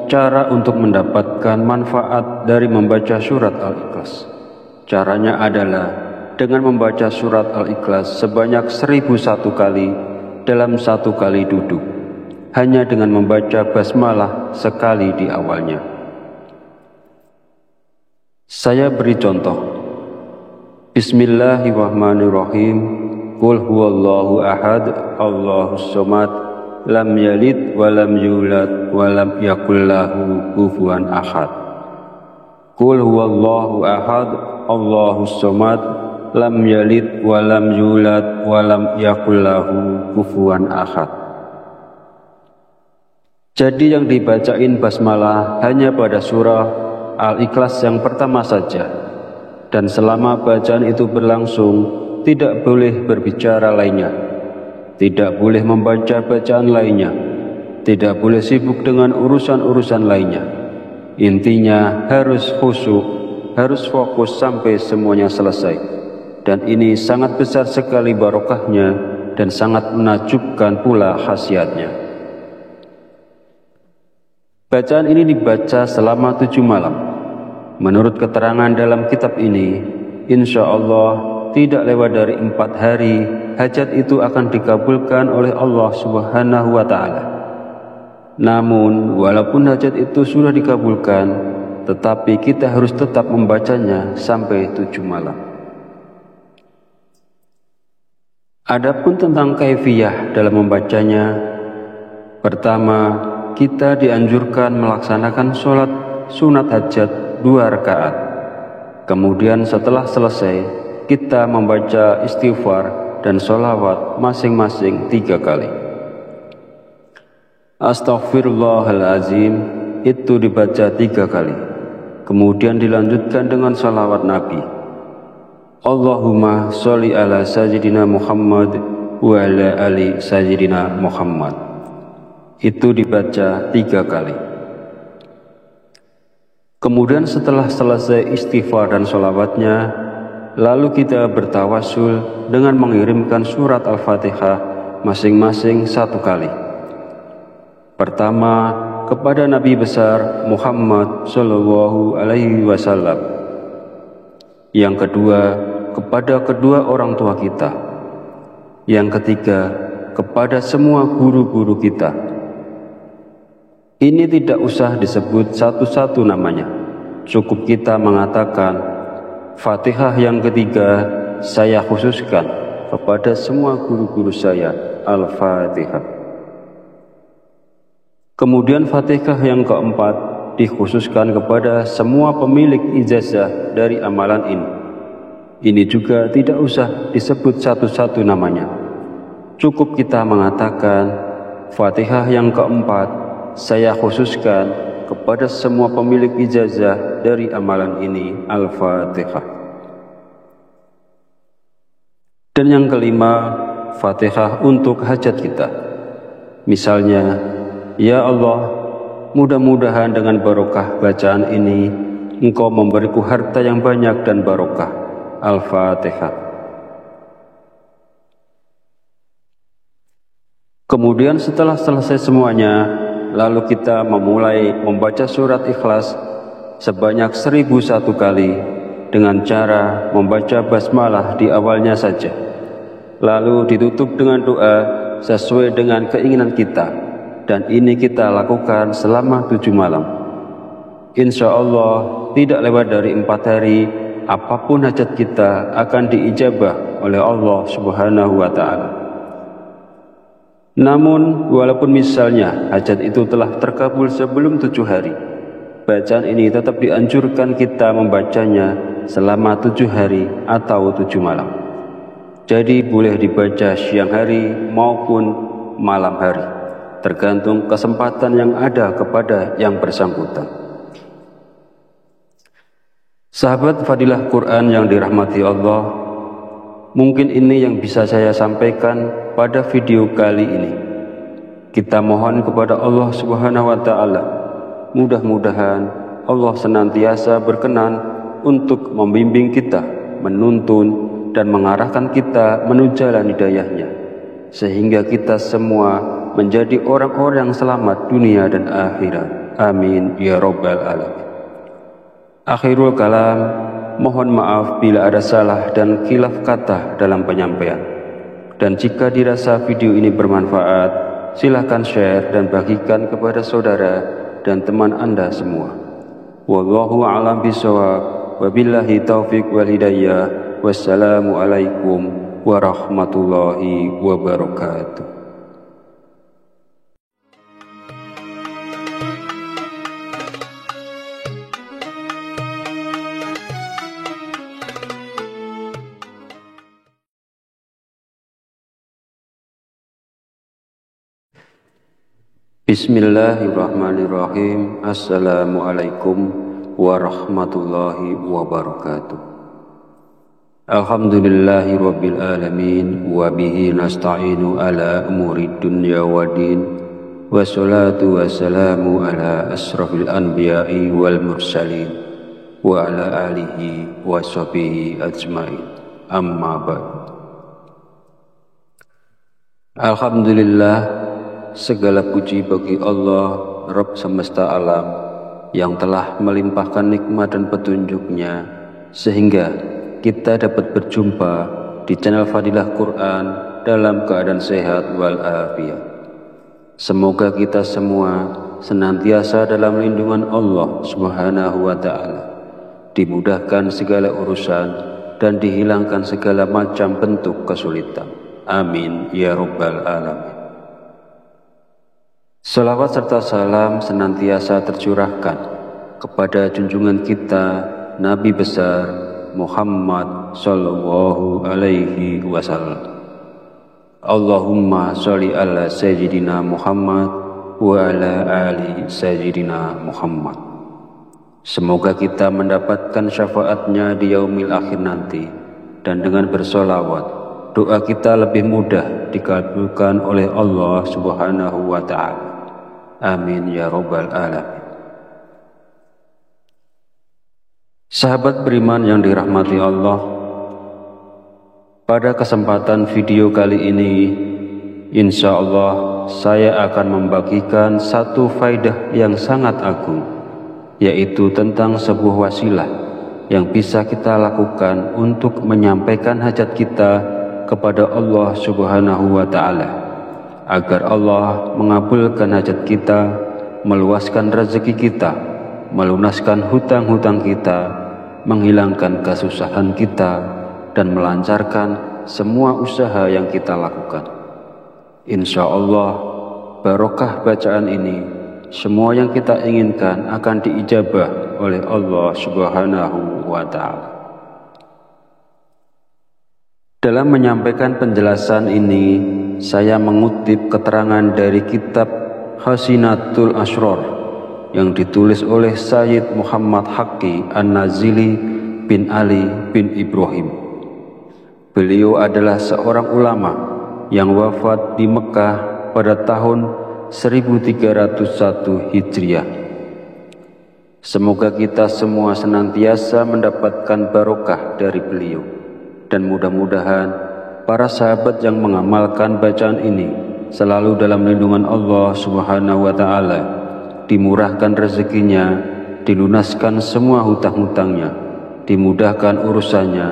cara untuk mendapatkan manfaat dari membaca surat Al-Ikhlas. Caranya adalah dengan membaca surat Al-Ikhlas sebanyak 1001 kali dalam satu kali duduk, hanya dengan membaca basmalah sekali di awalnya. Saya beri contoh. Bismillahirrahmanirrahim. Qul huwallahu ahad, Allahus somad, lam yalid wa lam yulad wa lam yakul lahu kufuwan ahad. Qul huwallahu ahad, Allahus somad, lam yalid wa lam yulad wa lam yakul lahu kufuwan ahad. Jadi yang dibacain basmalah hanya pada surah Al-Ikhlas yang pertama saja, dan selama bacaan itu berlangsung tidak boleh berbicara lainnya, tidak boleh membaca bacaan lainnya, tidak boleh sibuk dengan urusan-urusan lainnya. Intinya harus khusyuk, harus fokus sampai semuanya selesai, dan ini sangat besar sekali barokahnya dan sangat menakjubkan pula khasiatnya. Bacaan ini dibaca selama 7 malam. Menurut keterangan dalam kitab ini, insya Allah tidak lewat dari 4 hari, hajat itu akan dikabulkan oleh Allah Subhanahu wa ta'ala. Namun, walaupun hajat itu sudah dikabulkan, tetapi kita harus tetap membacanya sampai 7 malam. Adapun tentang kaifiyah dalam membacanya, pertama, kita dianjurkan melaksanakan sholat sunat hajat 2 rakaat. Kemudian setelah selesai, kita membaca istighfar dan sholawat masing-masing 3 kali. Astaghfirullahalazim itu dibaca 3 kali. Kemudian dilanjutkan dengan sholawat Nabi. Allahumma sholli ala sayyidina Muhammad wa ala ali sayyidina Muhammad. Itu dibaca 3 kali. Kemudian setelah selesai istighfar dan sholawatnya, lalu kita bertawasul dengan mengirimkan surat Al-Fatihah masing-masing 1 kali. Pertama, kepada Nabi besar Muhammad Shallallahu Alaihi Wasallam. Yang kedua, kepada kedua orang tua kita. Yang ketiga, kepada semua guru-guru kita. Ini tidak usah disebut satu-satu namanya. Cukup kita mengatakan, Fatihah yang ketiga saya khususkan kepada semua guru-guru saya, Al-Fatihah. Kemudian Fatihah yang keempat dikhususkan kepada semua pemilik ijazah dari amalan ini. Ini juga tidak usah disebut satu-satu namanya. Cukup kita mengatakan, Fatihah yang keempat saya khususkan kepada semua pemilik ijazah dari amalan ini, Al-Fatihah. Dan yang kelima, Fatihah untuk hajat kita. Misalnya, ya Allah, mudah-mudahan dengan barokah bacaan ini, Engkau memberiku harta yang banyak dan barokah. Al-Fatihah. Kemudian setelah selesai semuanya, lalu kita memulai membaca surat Ikhlas sebanyak 1001 kali dengan cara membaca basmalah di awalnya saja. Lalu ditutup dengan doa sesuai dengan keinginan kita. Dan ini kita lakukan selama 7 malam. Insya Allah tidak lewat dari 4 hari, apapun hajat kita akan diijabah oleh Allah Subhanahu wa Ta'ala. Namun walaupun misalnya hajat itu telah terkabul sebelum 7 hari, bacaan ini tetap dianjurkan kita membacanya selama 7 hari atau 7 malam. Jadi boleh dibaca siang hari maupun malam hari, tergantung kesempatan yang ada kepada yang bersangkutan. Sahabat Fadilah Quran yang dirahmati Allah, mungkin ini yang bisa saya sampaikan pada video kali ini. Kita mohon kepada Allah Subhanahu wa Ta'ala, mudah-mudahan Allah senantiasa berkenan untuk membimbing kita, menuntun dan mengarahkan kita menuju jalan hidayahnya, sehingga kita semua menjadi orang-orang yang selamat dunia dan akhirat. Amin ya rabbal alamin. Akhirul kalam, mohon maaf bila ada salah dan khilaf kata dalam penyampaian. Dan jika dirasa video ini bermanfaat, silakan share dan bagikan kepada saudara dan teman Anda semua. Wallahu a'lam bishawab. Wabillahi taufiq wal hidayah. Wassalamualaikum warahmatullahi wabarakatuh. Bismillahirrahmanirrahim. Assalamualaikum warahmatullahi wabarakatuh. Alhamdulillahi rabbil alamin, wa bihi nasta'inu ala umuri dunya waddin, wassalatu wassalamu ala asrafil anbiya'i wal mursalin, wa ala alihi wa sahbihi ajmain. Amma ba'd. Alhamdulillah, segala puji bagi Allah, Rabb semesta alam, yang telah melimpahkan nikmat dan petunjuknya, sehingga kita dapat berjumpa di channel Fadilah Quran dalam keadaan sehat walafiat. Semoga kita semua senantiasa dalam lindungan Allah Subhanahu wa Ta'ala, dimudahkan segala urusan dan dihilangkan segala macam bentuk kesulitan. Amin ya rabbal alamin. Salawat serta salam senantiasa tercurahkan kepada junjungan kita Nabi besar Muhammad Sallallahu Alaihi Wasallam. Allahumma sholli ala Sayyidina Muhammad wa ala ali Sayyidina Muhammad. Semoga kita mendapatkan syafaatnya di yaumil akhir nanti, dan dengan bersolawat doa kita lebih mudah dikabulkan oleh Allah Subhanahu wa Ta'ala. Amin ya rabbal alamin. Sahabat beriman yang dirahmati Allah, Pada kesempatan video kali ini, insya Allah saya akan membagikan satu faidah yang sangat agung, yaitu tentang sebuah wasilah yang bisa kita lakukan untuk menyampaikan hajat kita kepada Allah Subhanahu wa Ta'ala, agar Allah mengabulkan hajat kita, meluaskan rezeki kita, melunaskan hutang-hutang kita, menghilangkan kesusahan kita, dan melancarkan semua usaha yang kita lakukan. Insya Allah, barokah bacaan ini, semua yang kita inginkan akan diijabah oleh Allah Subhanahu wa Ta'ala. Dalam menyampaikan penjelasan ini, saya mengutip keterangan dari kitab Hasinatul Asrar yang ditulis oleh Sayyid Muhammad Haqqi An-Nazili bin Ali bin Ibrahim. Beliau adalah seorang ulama yang wafat di Mekah pada tahun 1301 Hijriah. Semoga kita semua senantiasa mendapatkan barokah dari beliau, dan mudah-mudahan para sahabat yang mengamalkan bacaan ini selalu dalam lindungan Allah Subhanahu wa Ta'ala, dimurahkan rezekinya, dilunaskan semua hutang-hutangnya, dimudahkan urusannya,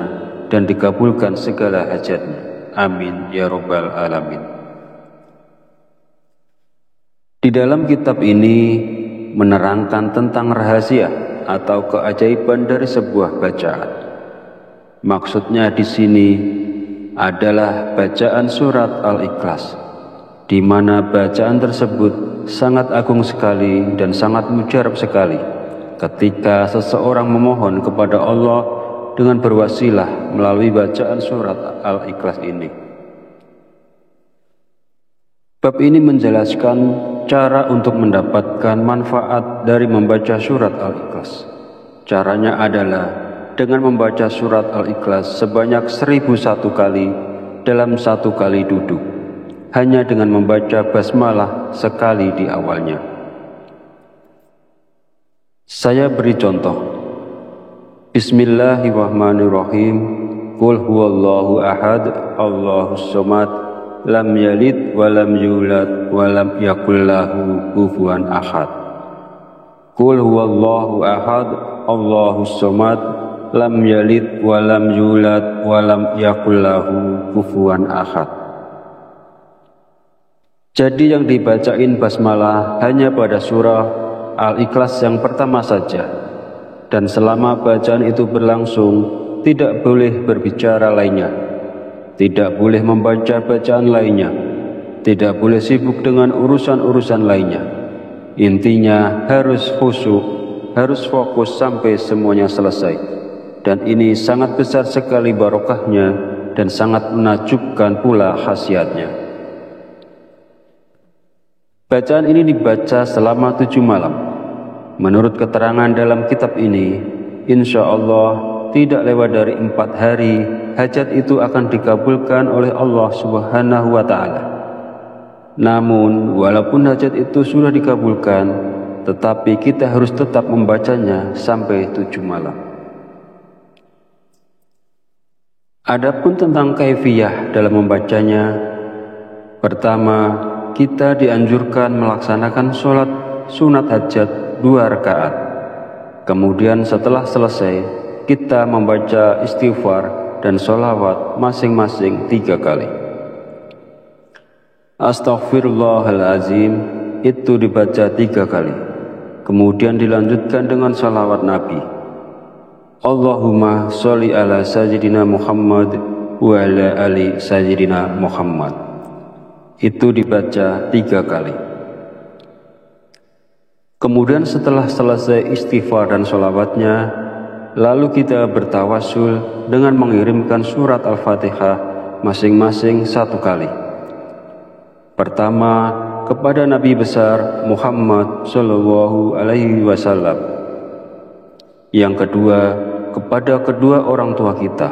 dan dikabulkan segala hajatnya. Amin ya Rabbal Alamin. Di dalam kitab ini menerangkan tentang rahasia atau keajaiban dari sebuah bacaan. Maksudnya di sini adalah bacaan surat Al-Ikhlas, di mana bacaan tersebut sangat agung sekali dan sangat mujarab sekali ketika seseorang memohon kepada Allah dengan berwasilah melalui bacaan surat Al-Ikhlas ini. Bab ini menjelaskan cara untuk mendapatkan manfaat dari membaca surat Al-Ikhlas. Caranya adalah dengan membaca surat Al-Ikhlas sebanyak 1001 kali dalam satu kali duduk, hanya dengan membaca basmalah sekali di awalnya. Saya beri contoh. Bismillahirrahmanirrahim. Qul huwallahu ahad, Allahus samad, lam yalid wa lam yulad wa lam yakul lahu kufuwan ahad. Qul huwallahu ahad, Allahus samad, lam yalid wa lam yulad wa lam yakul lahu kufuwan ahad. Jadi yang dibacain basmalah hanya pada surah Al-Ikhlas yang pertama saja, dan selama bacaan itu berlangsung tidak boleh berbicara lainnya, tidak boleh membaca bacaan lainnya, tidak boleh sibuk dengan urusan-urusan lainnya. Intinya harus khusyuk, harus fokus sampai semuanya selesai, dan ini sangat besar sekali barokahnya dan sangat menakjubkan pula khasiatnya. Bacaan ini dibaca selama 7 malam. Menurut keterangan dalam kitab ini, insya Allah tidak lewat dari 4 hari, hajat itu akan dikabulkan oleh Allah Subhanahu wa Ta'ala. Namun, walaupun hajat itu sudah dikabulkan, tetapi kita harus tetap membacanya sampai 7 malam. Adapun tentang kaifiyah dalam membacanya, pertama, kita dianjurkan melaksanakan sholat sunat hajat 2 rakaat. Kemudian setelah selesai, kita membaca istighfar dan sholawat masing-masing 3 kali. Astaghfirullahalazim itu dibaca 3 kali. Kemudian dilanjutkan dengan sholawat Nabi. Allahumma sholli ala sayyidina Muhammad wa ala ali sayyidina Muhammad. Itu dibaca 3 kali. Kemudian setelah selesai istighfar dan sholawatnya, lalu kita bertawasul dengan mengirimkan surat Al-Fatihah masing-masing 1 kali. Pertama, kepada Nabi besar Muhammad Sallallahu Alaihi Wasallam. Yang kedua, kepada kedua orang tua kita.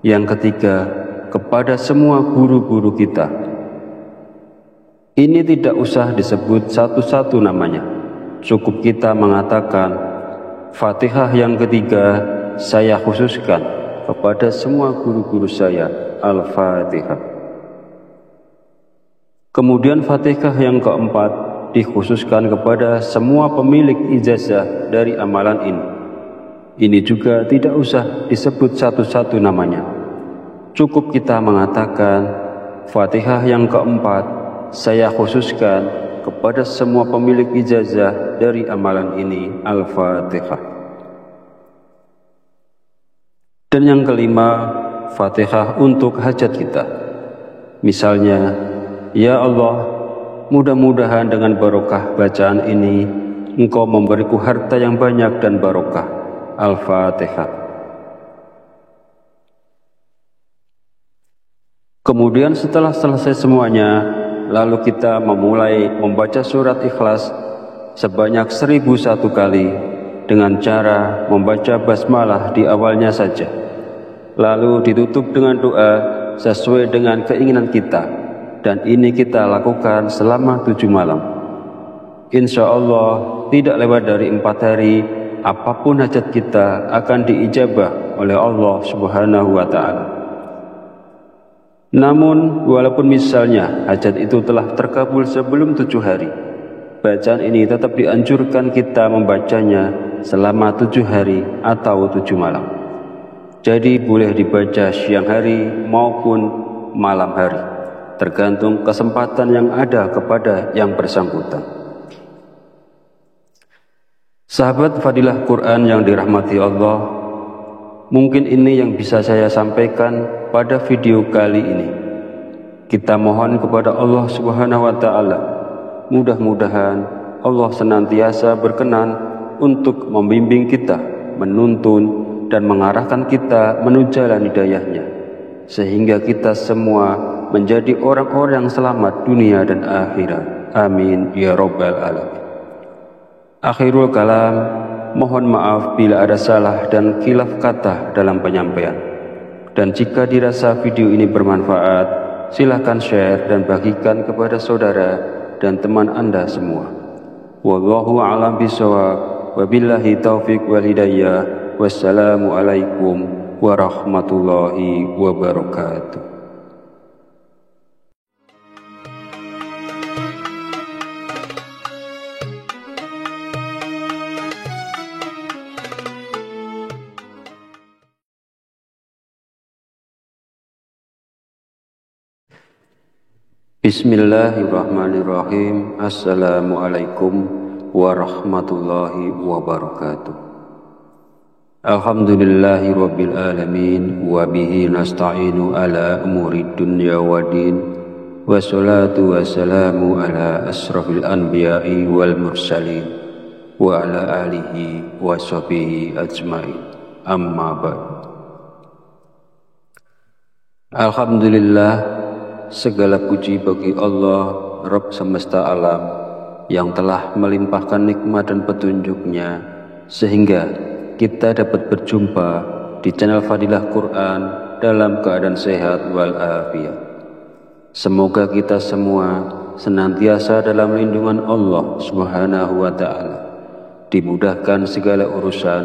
Yang ketiga, kepada semua guru-guru kita. Ini tidak usah disebut satu-satu namanya. Cukup kita mengatakan, Fatihah yang ketiga saya khususkan kepada semua guru-guru saya. Al-Fatihah. Kemudian Fatihah yang keempat dikhususkan kepada semua pemilik ijazah dari amalan ini. Ini juga tidak usah disebut satu-satu namanya. Cukup kita mengatakan, Fatihah yang keempat saya khususkan kepada semua pemilik ijazah dari amalan ini. Al-Fatihah. Dan yang kelima, Fatihah untuk hajat kita. Misalnya, ya Allah, mudah-mudahan dengan barokah bacaan ini, Engkau memberiku harta yang banyak dan barokah. Al-Fatihah. Kemudian setelah selesai semuanya, lalu kita memulai membaca surat Ikhlas sebanyak 1001 kali dengan cara membaca basmalah di awalnya saja. Lalu ditutup dengan doa sesuai dengan keinginan kita, dan ini kita lakukan selama 7 malam. Insya Allah tidak lewat dari 4 hari, apapun hajat kita akan diijabah oleh Allah Subhanahu wa Ta'ala. Namun walaupun misalnya hajat itu telah terkabul sebelum 7 hari, bacaan ini tetap dianjurkan kita membacanya selama 7 hari atau 7 malam. Jadi boleh dibaca siang hari maupun malam hari, tergantung kesempatan yang ada kepada yang bersangkutan. Sahabat Fadilah Quran yang dirahmati Allah, mungkin ini yang bisa saya sampaikan pada video kali ini. Kita mohon kepada Allah Subhanahu wa Ta'ala, mudah-mudahan Allah senantiasa berkenan untuk membimbing kita, menuntun dan mengarahkan kita menuju jalan hidayahnya, sehingga kita semua menjadi orang-orang yang selamat dunia dan akhirat. Amin ya Rabbal Alamin. Akhirul kalam, mohon maaf bila ada salah dan khilaf kata dalam penyampaian. Dan jika dirasa video ini bermanfaat, silakan share dan bagikan kepada saudara dan teman Anda semua. Wallahu a'lam bishawab, wabillahi taufiq wal hidayah. Wassalamualaikum warahmatullahi wabarakatuh. Bismillahirrahmanirrahim. Assalamualaikum warahmatullahi wabarakatuh. Alhamdulillahi rabbil alamin, wa bihi nasta'inu ala umuri dunya waddin, wassalatu wassalamu ala asrafil anbiya'i wal mursalin, wa ala alihi wa sahbihi ajmain. Amma ba'd. Alhamdulillah, segala puji bagi Allah, Rabb semesta alam, yang telah melimpahkan nikmat dan petunjuknya, sehingga kita dapat berjumpa di channel Fadilah Quran dalam keadaan sehat walafiat. Semoga kita semua senantiasa dalam lindungan Allah Subhanahu wa Ta'ala, dimudahkan segala urusan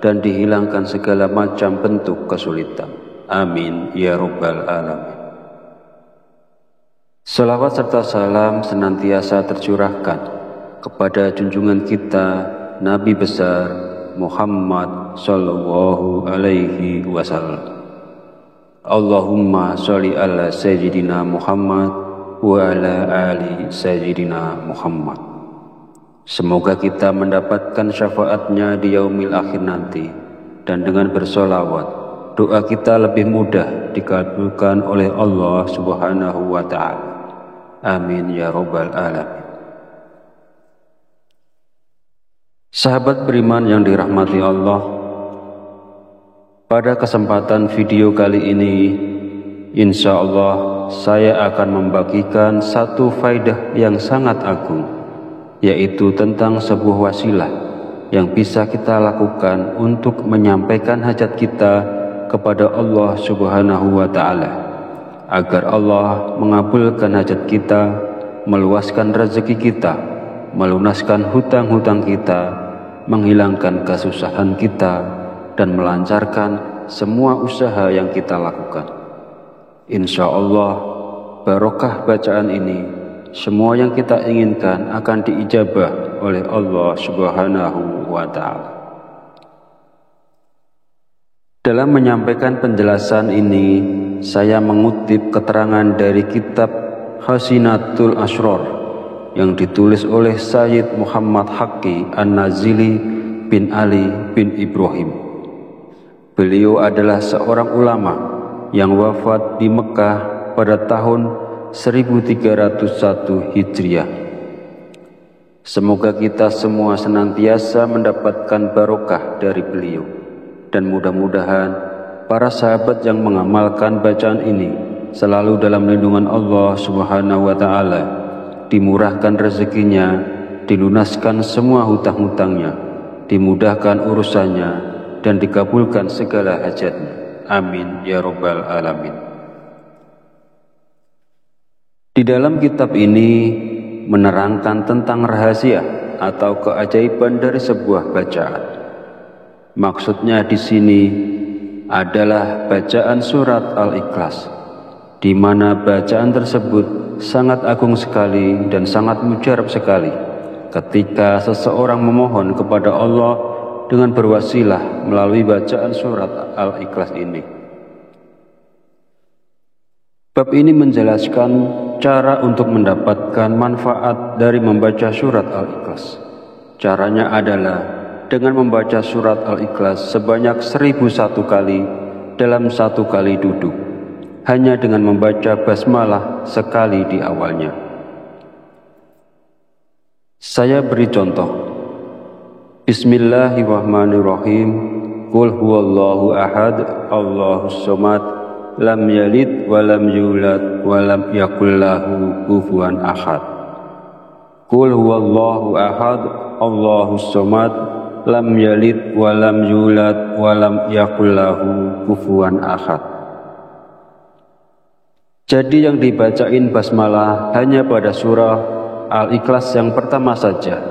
dan dihilangkan segala macam bentuk kesulitan. Amin ya Rabbal Alamin. Salawat serta salam senantiasa tercurahkan kepada junjungan kita Nabi besar Muhammad sallallahu alaihi wasallam. Allahumma sholli ala sayyidina Muhammad wa ala ali sayyidina Muhammad. Semoga kita mendapatkan syafaatnya di yaumil akhir nanti, dan dengan bersolawat doa kita lebih mudah dikabulkan oleh Allah Subhanahu wa Ta'ala. Amin ya Rabbal Alamin. Sahabat beriman yang dirahmati Allah, pada kesempatan video kali ini, insya Allah saya akan membagikan satu faidah yang sangat agung, yaitu tentang sebuah wasilah yang bisa kita lakukan untuk menyampaikan hajat kita kepada Allah Subhanahu wa Ta'ala, agar Allah mengabulkan hajat kita, meluaskan rezeki kita, melunaskan hutang-hutang kita, menghilangkan kesusahan kita, dan melancarkan semua usaha yang kita lakukan. Insya Allah, barokah bacaan ini, semua yang kita inginkan akan diijabah oleh Allah Subhanahu wa Ta'ala. Dalam menyampaikan penjelasan ini, saya mengutip keterangan dari kitab Hasinatul Asrar yang ditulis oleh Sayyid Muhammad Haqqi An-Nazili bin Ali bin Ibrahim. Beliau adalah seorang ulama yang wafat di Mekah pada tahun 1301 Hijriah. Semoga kita semua senantiasa mendapatkan barokah dari beliau, dan mudah-mudahan para sahabat yang mengamalkan bacaan ini selalu dalam lindungan Allah Subhanahu wa Ta'ala, dimurahkan rezekinya, dilunaskan semua hutang-hutangnya, dimudahkan urusannya, dan dikabulkan segala hajatnya. Amin ya Rabbal Alamin. Di dalam kitab ini menerangkan tentang rahasia atau keajaiban dari sebuah bacaan. Maksudnya di sini adalah bacaan surat Al-Ikhlas, di mana bacaan tersebut sangat agung sekali dan sangat mujarab sekali ketika seseorang memohon kepada Allah dengan berwasilah melalui bacaan surat Al-Ikhlas ini. Bab ini menjelaskan cara untuk mendapatkan manfaat dari membaca surat Al-Ikhlas. Caranya adalah dengan membaca surat Al-Ikhlas sebanyak 1001 kali dalam satu kali duduk, hanya dengan membaca basmalah sekali di awalnya. Saya beri contoh. Bismillahirrahmanirrahim. Qul huwallahu ahad, Allahus somad, lam yalid wa lam yulad wa lam yakul lahu kufuwan ahad. Qul huwallahu ahad, Allahus somad, lam yalid wa lam yulad wa lam yakul lahu kufuwan ahad. Jadi yang dibacain basmalah hanya pada surah Al-Ikhlas yang pertama saja,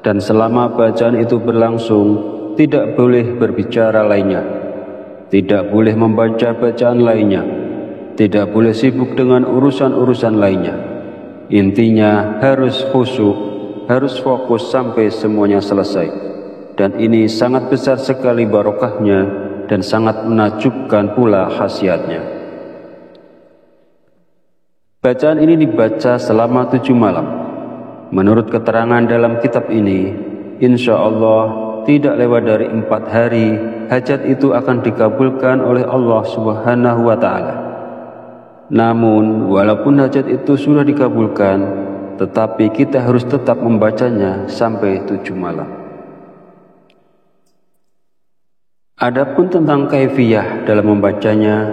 dan selama bacaan itu berlangsung tidak boleh berbicara lainnya, tidak boleh membaca bacaan lainnya, tidak boleh sibuk dengan urusan-urusan lainnya. Intinya harus khusyuk, harus fokus sampai semuanya selesai. Dan ini sangat besar sekali barokahnya dan sangat menakjubkan pula khasiatnya. Bacaan ini dibaca selama 7 malam. Menurut keterangan dalam kitab ini, insya Allah tidak lewat dari 4 hari, hajat itu akan dikabulkan oleh Allah Subhanahu wa Ta'ala. Namun, walaupun hajat itu sudah dikabulkan, tetapi kita harus tetap membacanya sampai 7 malam. Adapun tentang kaifiyah dalam membacanya,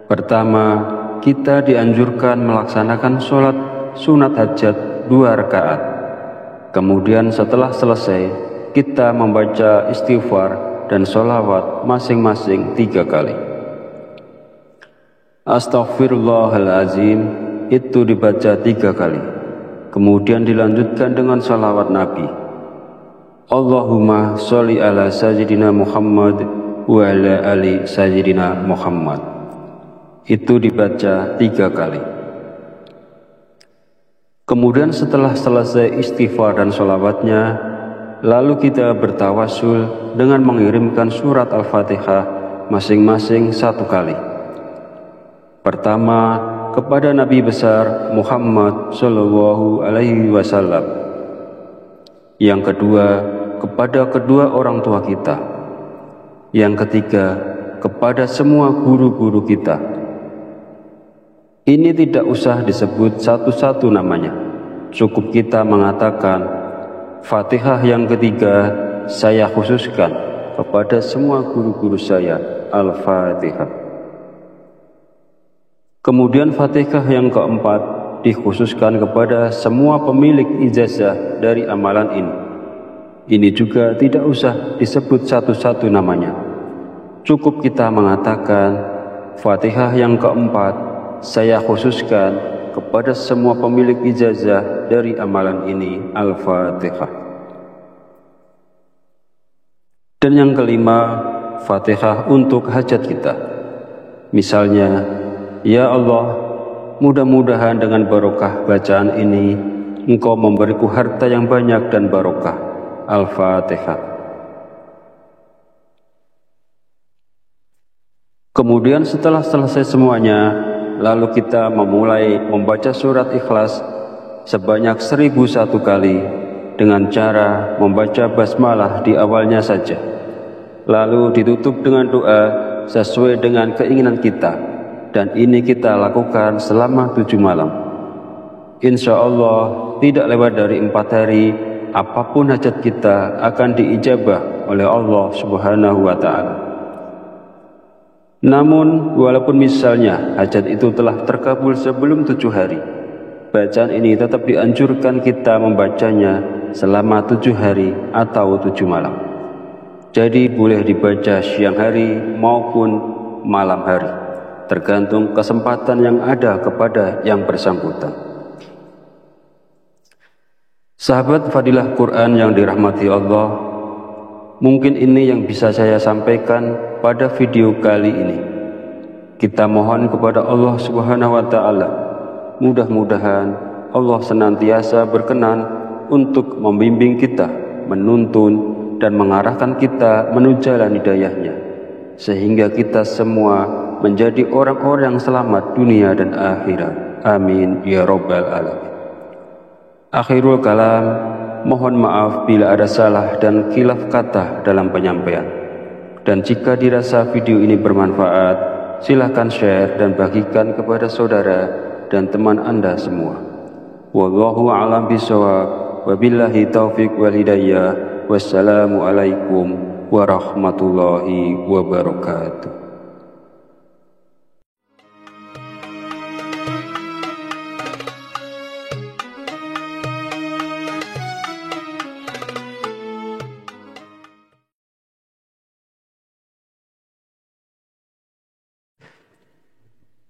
pertama, kita dianjurkan melaksanakan sholat sunat hajat 2 rakaat. Kemudian setelah selesai, kita membaca istighfar dan sholawat masing-masing 3 kali. Astaghfirullahalazim itu dibaca 3 kali. Kemudian dilanjutkan dengan sholawat Nabi. Allahumma sholli ala sayyidina Muhammad wa ala ali sayyidina Muhammad. Itu dibaca 3 kali. Kemudian setelah selesai istighfar dan sholawatnya, lalu kita bertawasul dengan mengirimkan surat Al-Fatihah masing-masing 1 kali. Pertama, kepada Nabi besar Muhammad Sallallahu Alaihi Wasallam. Yang kedua, kepada kedua orang tua kita. Yang ketiga, kepada semua guru-guru kita. Ini tidak usah disebut satu-satu namanya. Cukup kita mengatakan, Fatihah yang ketiga saya khususkan kepada semua guru-guru saya, Al-Fatihah. Kemudian Fatihah yang keempat dikhususkan kepada semua pemilik ijazah dari amalan ini. Ini juga tidak usah disebut satu-satu namanya. Cukup kita mengatakan, Fatihah yang keempat saya khususkan kepada semua pemilik ijazah dari amalan ini, Al-Fatihah. Dan yang kelima, Fatihah untuk hajat kita. Misalnya, ya Allah, mudah-mudahan dengan barokah bacaan ini Engkau memberiku harta yang banyak dan barokah. Al-Fatihah. Kemudian setelah selesai semuanya, lalu kita memulai membaca surat Ikhlas sebanyak 1001 kali dengan cara membaca basmalah di awalnya saja. Lalu ditutup dengan doa sesuai dengan keinginan kita, dan ini kita lakukan selama 7 malam. Insya Allah tidak lewat dari 4 hari, apapun hajat kita akan diijabah oleh Allah Subhanahu wa Ta'ala. Namun walaupun misalnya hajat itu telah terkabul sebelum 7 hari, bacaan ini tetap dianjurkan kita membacanya selama 7 hari atau 7 malam. Jadi boleh dibaca siang hari maupun malam hari, tergantung kesempatan yang ada kepada yang bersangkutan. Sahabat Fadilah Quran yang dirahmati Allah, mungkin ini yang bisa saya sampaikan pada video kali ini. Kita mohon kepada Allah Subhanahu wa Ta'ala, mudah-mudahan Allah senantiasa berkenan untuk membimbing kita, menuntun dan mengarahkan kita menuju jalan hidayahnya, sehingga kita semua menjadi orang-orang yang selamat dunia dan akhirat. Amin ya Rabbal Alamin. Akhirul kalam, mohon maaf bila ada salah dan khilaf kata dalam penyampaian. Dan jika dirasa video ini bermanfaat, silakan share dan bagikan kepada saudara dan teman Anda semua. Wallahu a'lam bishawab, wabillahi taufiq wal hidayah. Wassalamualaikum warahmatullahi wabarakatuh.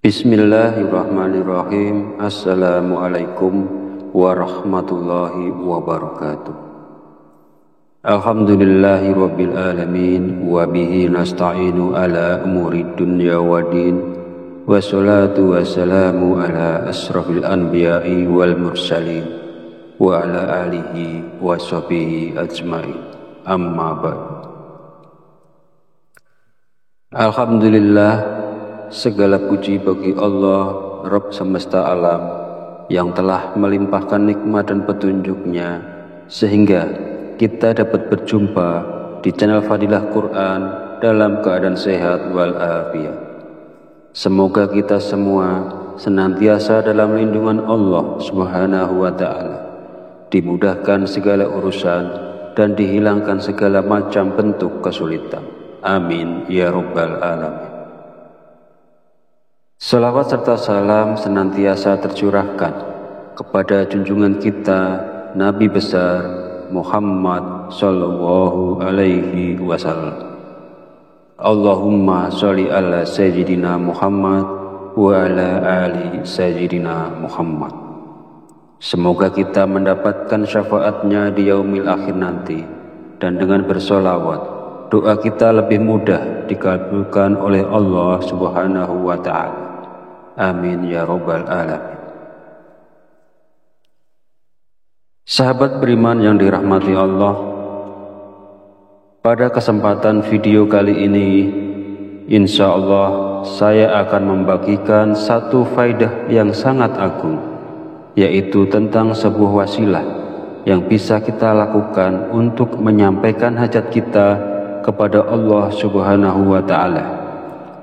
Bismillahirrahmanirrahim. Assalamualaikum warahmatullahi wabarakatuh. Alhamdulillahi rabbil alamin, wa bihi nasta'inu ala umuri dunya waddin, wassalatu wassalamu ala asrafil anbiya'i wal mursalin, wa ala alihi wa sahbihi ajma'in. Amma ba'd. Alhamdulillah, segala puji bagi Allah, Rabb semesta alam, yang telah melimpahkan nikmat dan petunjuknya sehingga kita dapat berjumpa di channel Fadilah Quran dalam keadaan sehat walafiat. Semoga kita semua senantiasa dalam lindungan Allah Subhanahu wa Ta'ala, dimudahkan segala urusan dan dihilangkan segala macam bentuk kesulitan. Amin ya Rabbal Alamin. Salawat serta salam senantiasa tercurahkan kepada junjungan kita Nabi besar Muhammad sallallahu alaihi wasallam. Allahumma sholli ala sayyidina Muhammad wa ala ali sayyidina Muhammad. Semoga kita mendapatkan syafaatnya di yaumil akhir nanti, dan dengan bersolawat doa kita lebih mudah dikabulkan oleh Allah Subhanahu wa Ta'ala. Amin ya Rabbal Alamin. Sahabat beriman yang dirahmati Allah, pada kesempatan video kali ini, insya Allah saya akan membagikan satu faidah yang sangat agung, yaitu tentang sebuah wasilah yang bisa kita lakukan untuk menyampaikan hajat kita kepada Allah Subhanahu wa Ta'ala,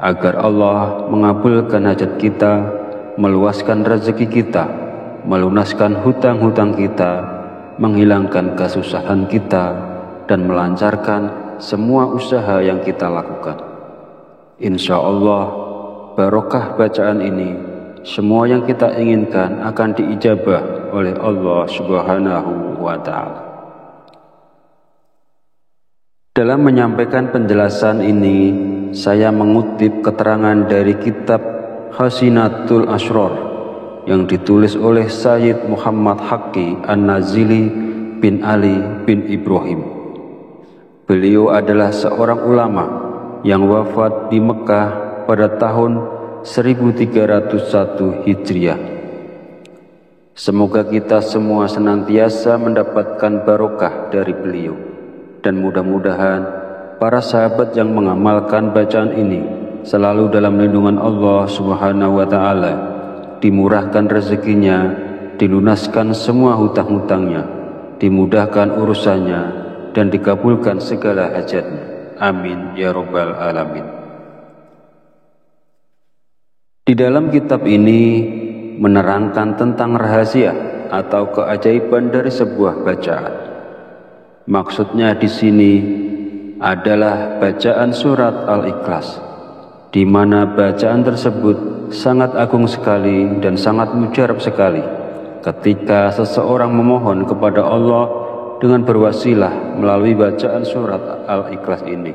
agar Allah mengabulkan hajat kita, meluaskan rezeki kita, melunaskan hutang-hutang kita, menghilangkan kesusahan kita, dan melancarkan semua usaha yang kita lakukan. Insya Allah, barokah bacaan ini, semua yang kita inginkan akan diijabah oleh Allah Subhanahu wa Ta'ala. Dalam menyampaikan penjelasan ini, saya mengutip keterangan dari kitab Khazinatul Asrar yang ditulis oleh Sayyid Muhammad Haqqi An-Nazili bin Ali bin Ibrahim. Beliau adalah seorang ulama yang wafat di Mekah pada tahun 1301 Hijriah. Semoga kita semua senantiasa mendapatkan barokah dari beliau, dan mudah-mudahan para sahabat yang mengamalkan bacaan ini selalu dalam lindungan Allah Subhanahu wa Ta'ala, dimurahkan rezekinya, dilunaskan semua hutang-hutangnya, dimudahkan urusannya, dan dikabulkan segala hajatnya. Amin ya Rabbal Alamin. Di dalam kitab ini menerangkan tentang rahasia atau keajaiban dari sebuah bacaan. Maksudnya di sini adalah bacaan surat Al-Ikhlas, di mana bacaan tersebut sangat agung sekali dan sangat mujarab sekali ketika seseorang memohon kepada Allah dengan berwasilah melalui bacaan surat Al-Ikhlas ini.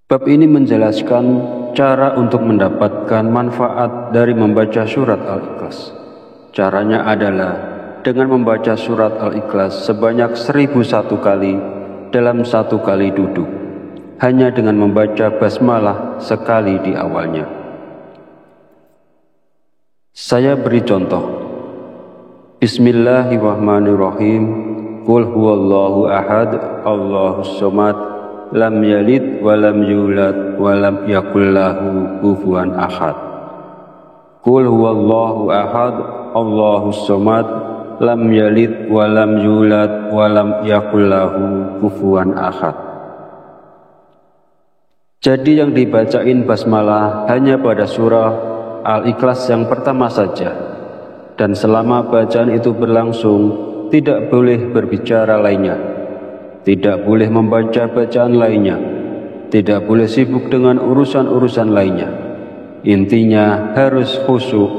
Bab ini menjelaskan cara untuk mendapatkan manfaat dari membaca surat Al-Ikhlas. Caranya adalah dengan membaca surat Al-Ikhlas sebanyak 1001 kali dalam satu kali duduk, hanya dengan membaca basmalah sekali di awalnya. Saya beri contoh. Bismillahirrahmanirrahim. Qul huwallahu ahad, Allahus somad, lam yalid walam yulad walam yakul lahu kufuwan ahad. Qul huwallahu ahad, Allahus somad, lam yalid walam yulad walam yakul lahu kufuwan ahad. Jadi yang dibacain basmalah hanya pada surah Al-Ikhlas yang pertama saja, dan selama bacaan itu berlangsung tidak boleh berbicara lainnya, tidak boleh membaca bacaan lainnya, tidak boleh sibuk dengan urusan-urusan lainnya. Intinya harus khusyuk